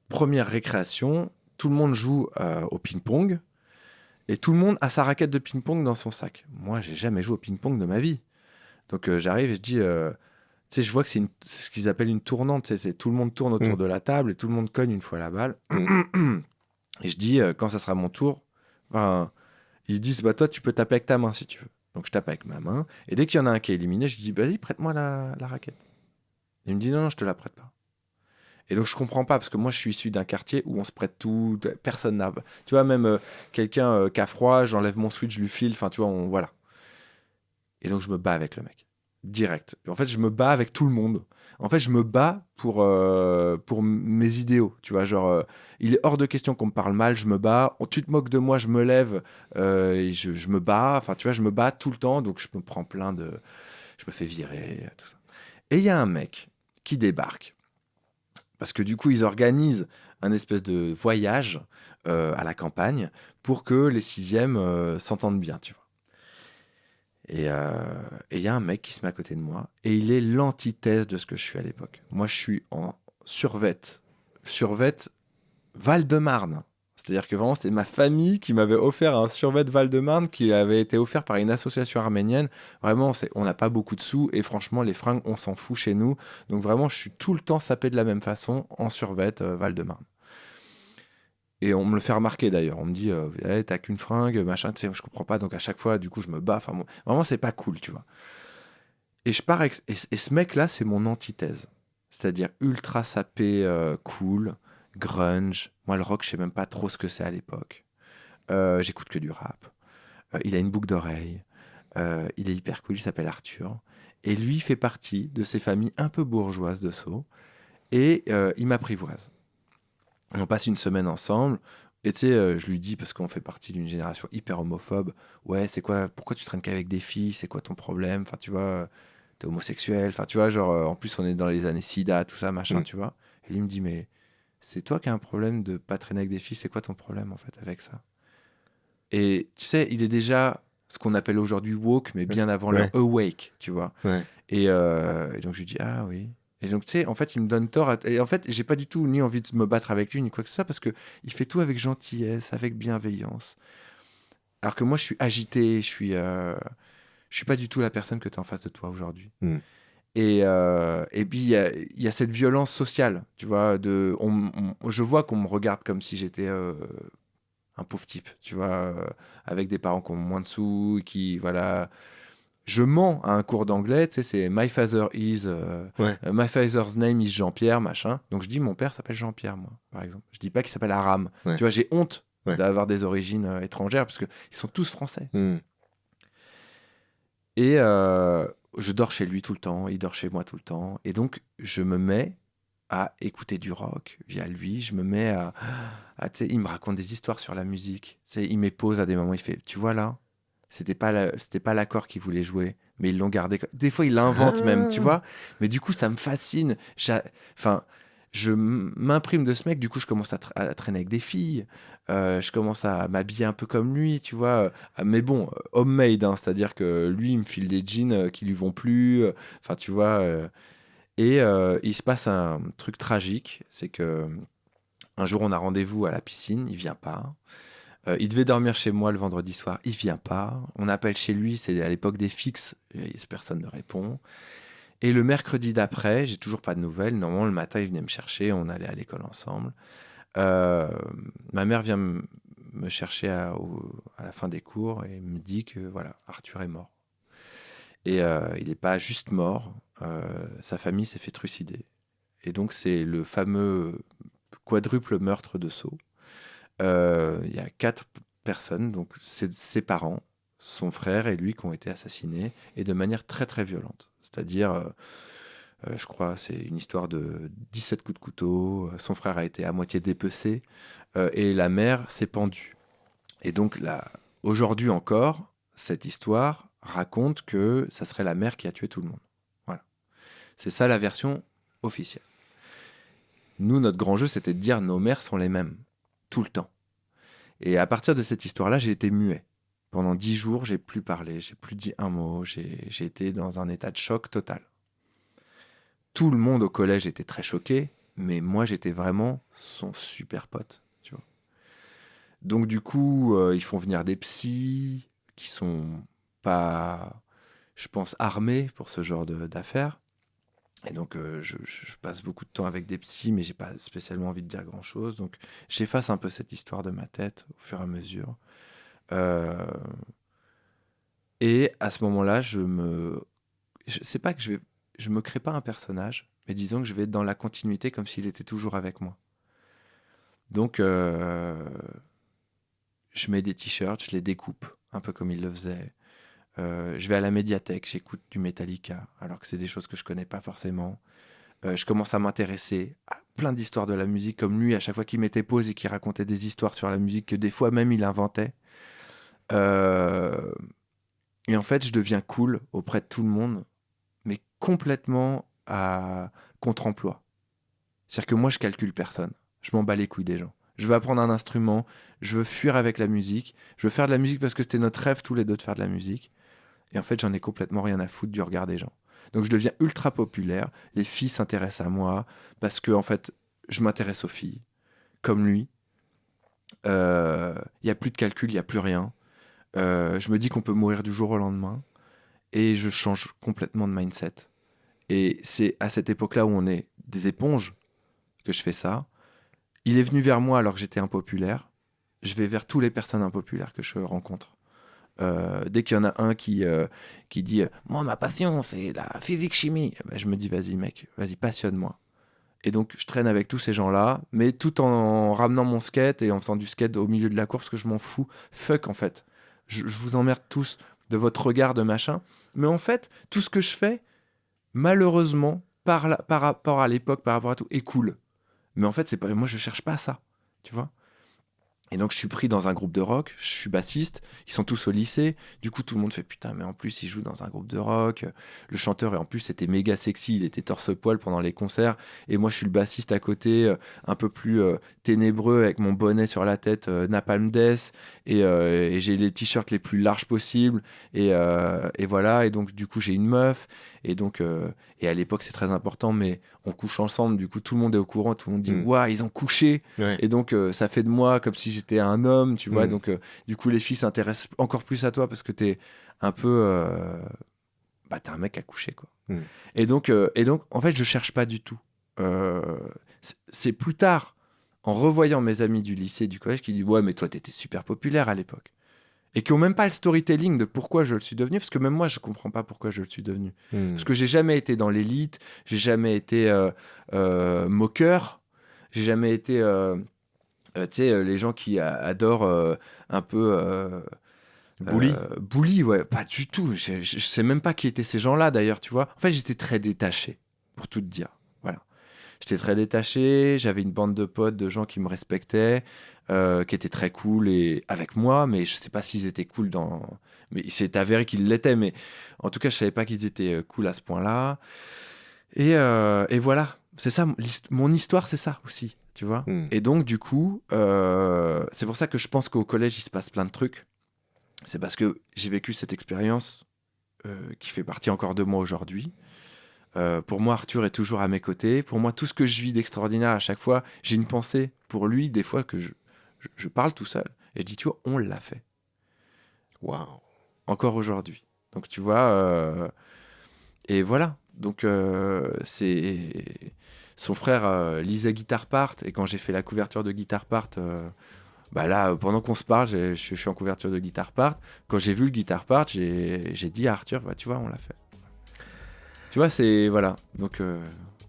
première récréation, tout le monde joue au ping-pong et tout le monde a sa raquette de ping-pong dans son sac. Moi, j'ai jamais joué au ping-pong de ma vie. Donc j'arrive et je dis, tu sais, je vois que c'est ce qu'ils appellent une tournante. Tu sais, tout le monde tourne autour de la table et tout le monde cogne une fois la balle. Et je dis, quand ça sera mon tour, ben, ils disent, bah toi, tu peux taper avec ta main si tu veux. Donc je tape avec ma main. Et dès qu'il y en a un qui est éliminé, je dis, vas-y, prête-moi la raquette. Il me dit, non, je te la prête pas. Et donc je comprends pas, parce que moi je suis issu d'un quartier où on se prête tout, personne n'a... Tu vois, même quelqu'un qui a froid, j'enlève mon switch, je lui file, enfin tu vois, voilà. Et donc je me bats avec le mec, direct. Et en fait, je me bats avec tout le monde. En fait, je me bats pour mes idéaux, tu vois, genre, il est hors de question qu'on me parle mal, je me bats, tu te moques de moi, je me lève, et je me bats, enfin tu vois, je me bats tout le temps, donc je me prends je me fais virer, tout ça. Et il y a un mec qui débarque, parce que du coup, ils organisent un espèce de voyage à la campagne pour que les sixièmes s'entendent bien, tu vois. Et il y a un mec qui se met à côté de moi et il est l'antithèse de ce que je suis à l'époque. Moi, je suis en survêt Val-de-Marne. C'est-à-dire que vraiment, c'est ma famille qui m'avait offert un survêt Val-de-Marne qui avait été offert par une association arménienne. Vraiment, on n'a pas beaucoup de sous et franchement, les fringues, on s'en fout chez nous. Donc vraiment, je suis tout le temps sapé de la même façon en survêt Val-de-Marne. Et on me le fait remarquer d'ailleurs. On me dit, hey, t'as qu'une fringue, machin, tu sais, je comprends pas. Donc à chaque fois, du coup, je me bats. Enfin, bon, vraiment, c'est pas cool, tu vois. Et je pars et ce mec-là, c'est mon antithèse. C'est-à-dire ultra sapé, cool, grunge. Moi, le rock, je sais même pas trop ce que c'est à l'époque. J'écoute que du rap. Il a une boucle d'oreille. Il est hyper cool. Il s'appelle Arthur. Et lui fait partie de ces familles un peu bourgeoises de Sceaux. Et il m'apprivoise. On passe une semaine ensemble. Et tu sais, je lui dis, parce qu'on fait partie d'une génération hyper homophobe, ouais, c'est quoi, pourquoi tu traînes qu'avec des filles, c'est quoi ton problème, enfin, tu vois, t'es homosexuel, enfin, tu vois, genre, en plus, on est dans les années SIDA, tout ça, machin, tu vois. Et lui me dit, mais c'est toi qui as un problème de pas traîner avec des filles, c'est quoi ton problème, en fait, avec ça? Et tu sais, il est déjà ce qu'on appelle aujourd'hui woke, mais bien avant l'heure awake, tu vois. Ouais. Et donc je lui dis, ah oui. Et donc, tu sais, en fait, il me donne tort. Et en fait, j'ai pas du tout ni envie de me battre avec lui, ni quoi que ce soit, parce que il fait tout avec gentillesse, avec bienveillance. Alors que moi, je suis agité, je suis pas du tout la personne que tu as en face de toi aujourd'hui. Mm. Et puis, il y a cette violence sociale, tu vois. Je vois qu'on me regarde comme si j'étais un pauvre type, tu vois, avec des parents qui ont moins de sous, qui, voilà. Je mens à un cours d'anglais, tu sais, c'est My father's name is Jean-Pierre, machin. Donc je dis mon père s'appelle Jean-Pierre, moi, par exemple. Je dis pas qu'il s'appelle Aram. Ouais. Tu vois, j'ai honte Ouais. d'avoir des origines étrangères parce qu'ils sont tous français. Mm. Et je dors chez lui tout le temps, il dort chez moi tout le temps. Et donc, je me mets à écouter du rock via lui. Je me mets tu sais, il me raconte des histoires sur la musique. Tu sais, il me pose à des moments, il fait, tu vois là, c'était pas l'accord qu'il voulait jouer, mais ils l'ont gardé. Des fois, il l'invente même, tu vois. Mais du coup, ça me fascine. Enfin, je m'imprime de ce mec. Du coup, je commence à traîner avec des filles. Je commence à m'habiller un peu comme lui, tu vois. Mais bon, homemade, hein, c'est-à-dire que lui, il me file des jeans qui lui vont plus. Enfin, tu vois. Et il se passe un truc tragique, c'est que un jour, on a rendez-vous à la piscine, il vient pas. Il devait dormir chez moi le vendredi soir, il vient pas. On appelle chez lui, c'est à l'époque des fixes, et personne ne répond. Et le mercredi d'après, j'ai toujours pas de nouvelles. Normalement, le matin, il venait me chercher, on allait à l'école ensemble. Ma mère vient me chercher à la fin des cours et me dit que voilà, Arthur est mort. Et il n'est pas juste mort, sa famille s'est fait trucider. Et donc, c'est le fameux quadruple meurtre de Sceaux. Il y a 4 personnes, donc c'est ses parents, son frère et lui qui ont été assassinés, et de manière très très violente. C'est-à-dire, je crois, c'est une histoire de 17 coups de couteau, son frère a été à moitié dépecé, et la mère s'est pendue. Et donc là, aujourd'hui encore, cette histoire raconte que ça serait la mère qui a tué tout le monde. Voilà. C'est ça la version officielle. Nous, notre grand jeu, c'était de dire nos mères sont les mêmes, tout le temps. Et à partir de cette histoire-là, j'ai été muet. Pendant 10 jours, j'ai plus parlé, j'ai plus dit un mot, j'ai été dans un état de choc total. Tout le monde au collège était très choqué, mais moi, j'étais vraiment son super pote, tu vois. Donc du coup, ils font venir des psys qui sont pas, je pense, armés pour ce genre d'affaires. Et donc, je passe beaucoup de temps avec des psys, mais j'ai pas spécialement envie de dire grand-chose. Donc, j'efface un peu cette histoire de ma tête au fur et à mesure. Euh, et à ce moment-là, c'est pas que je me crée pas un personnage, mais disons que je vais être dans la continuité comme s'il était toujours avec moi. Donc, je mets des t-shirts, je les découpe, un peu comme il le faisait. Je vais à la médiathèque, j'écoute du Metallica, alors que c'est des choses que je connais pas forcément. Je commence à m'intéresser à plein d'histoires de la musique, comme lui, à chaque fois qu'il mettait pause et qu'il racontait des histoires sur la musique que des fois même il inventait. Euh, et en fait, je deviens cool auprès de tout le monde, mais complètement à contre-emploi. C'est-à-dire que moi, je calcule personne. Je m'en bats les couilles des gens. Je veux apprendre un instrument, je veux fuir avec la musique, je veux faire de la musique parce que c'était notre rêve tous les deux de faire de la musique. Et en fait, j'en ai complètement rien à foutre du regard des gens. Donc je deviens ultra populaire, les filles s'intéressent à moi parce que en fait, je m'intéresse aux filles, comme lui. Il n'y a plus de calcul, il n'y a plus rien. Je me dis qu'on peut mourir du jour au lendemain et je change complètement de mindset. Et c'est à cette époque-là où on est des éponges que je fais ça. Il est venu vers moi alors que j'étais impopulaire. Je vais vers toutes les personnes impopulaires que je rencontre. Dès qu'il y en a un qui dit « Moi, ma passion, c'est la physique-chimie », je me dis « Vas-y, mec, vas-y, passionne-moi ». Et donc, je traîne avec tous ces gens-là, mais tout en ramenant mon skate et en faisant du skate au milieu de la course, parce que je m'en fous. Fuck, en fait. Je vous emmerde tous de votre regard de machin. Mais en fait, tout ce que je fais, malheureusement, par rapport à l'époque, par rapport à tout, est cool. Mais en fait, c'est pas, moi, je cherche pas ça, tu vois. Et donc, je suis pris dans un groupe de rock, je suis bassiste, ils sont tous au lycée. Du coup, tout le monde fait putain, mais en plus, il joue dans un groupe de rock. Le chanteur, en plus, était méga sexy, il était torse-poil pendant les concerts. Et moi, je suis le bassiste à côté, un peu plus ténébreux, avec mon bonnet sur la tête, Napalm Death. Et j'ai les t-shirts les plus larges possibles. Et voilà, et donc, du coup, j'ai une meuf. Et donc, et à l'époque, c'est très important, mais on couche ensemble. Du coup, tout le monde est au courant, tout le monde dit waouh, ils ont couché. Ouais. Et donc, ça fait de moi comme si j'étais un homme, tu vois. Donc, du coup, les filles s'intéressent encore plus à toi parce que t'es un peu, t'es un mec à coucher, quoi. Et donc, en fait, je cherche pas du tout. C'est plus tard, en revoyant mes amis du lycée, du collège, qui disent ouais, mais toi, t'étais super populaire à l'époque. Et qui n'ont même pas le storytelling de pourquoi je le suis devenu, parce que même moi, je ne comprends pas pourquoi je le suis devenu. Parce que j'ai jamais été dans l'élite, j'ai jamais été moqueur, j'ai jamais été, tu sais, les gens qui adorent un peu... bully, ouais, pas du tout. Je sais même pas qui étaient ces gens-là, d'ailleurs, tu vois. En fait, j'étais très détaché, pour tout te dire. Voilà. J'étais très détaché, j'avais une bande de potes, de gens qui me respectaient, qui étaient très cool et avec moi, mais je sais pas s'ils étaient cool dans... Mais il s'est avéré qu'ils l'étaient, mais en tout cas, je savais pas qu'ils étaient cool à ce point-là. Et voilà, c'est ça, mon histoire, c'est ça aussi, tu vois. Et donc, du coup, c'est pour ça que je pense qu'au collège, il se passe plein de trucs. C'est parce que j'ai vécu cette expérience qui fait partie encore de moi aujourd'hui. Pour moi, Arthur est toujours à mes côtés. Pour moi, tout ce que je vis d'extraordinaire à chaque fois, j'ai une pensée pour lui, des fois que je parle tout seul. Et je dis, tu vois, on l'a fait. Waouh. Encore aujourd'hui. Donc, tu vois, et voilà. Donc, c'est... Son frère lisait Guitar Part, et quand j'ai fait la couverture de Guitar Part... là, pendant qu'on se parle, je suis en couverture de Guitar Part. Quand j'ai vu le Guitar Part, j'ai dit à Arthur, tu vois, on l'a fait. Tu vois, c'est... Voilà. Donc...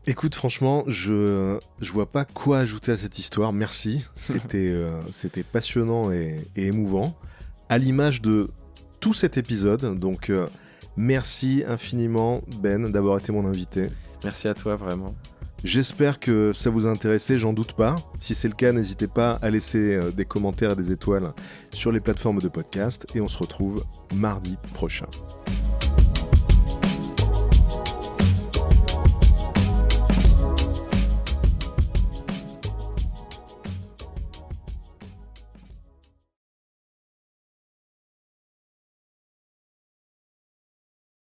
Écoute, franchement, je vois pas quoi ajouter à cette histoire. Merci. C'était passionnant et émouvant. À l'image de tout cet épisode. Donc, merci infiniment, Ben, d'avoir été mon invité. Merci à toi, vraiment. J'espère que ça vous a intéressé, j'en doute pas. Si c'est le cas, n'hésitez pas à laisser des commentaires et des étoiles sur les plateformes de podcast. Et on se retrouve mardi prochain.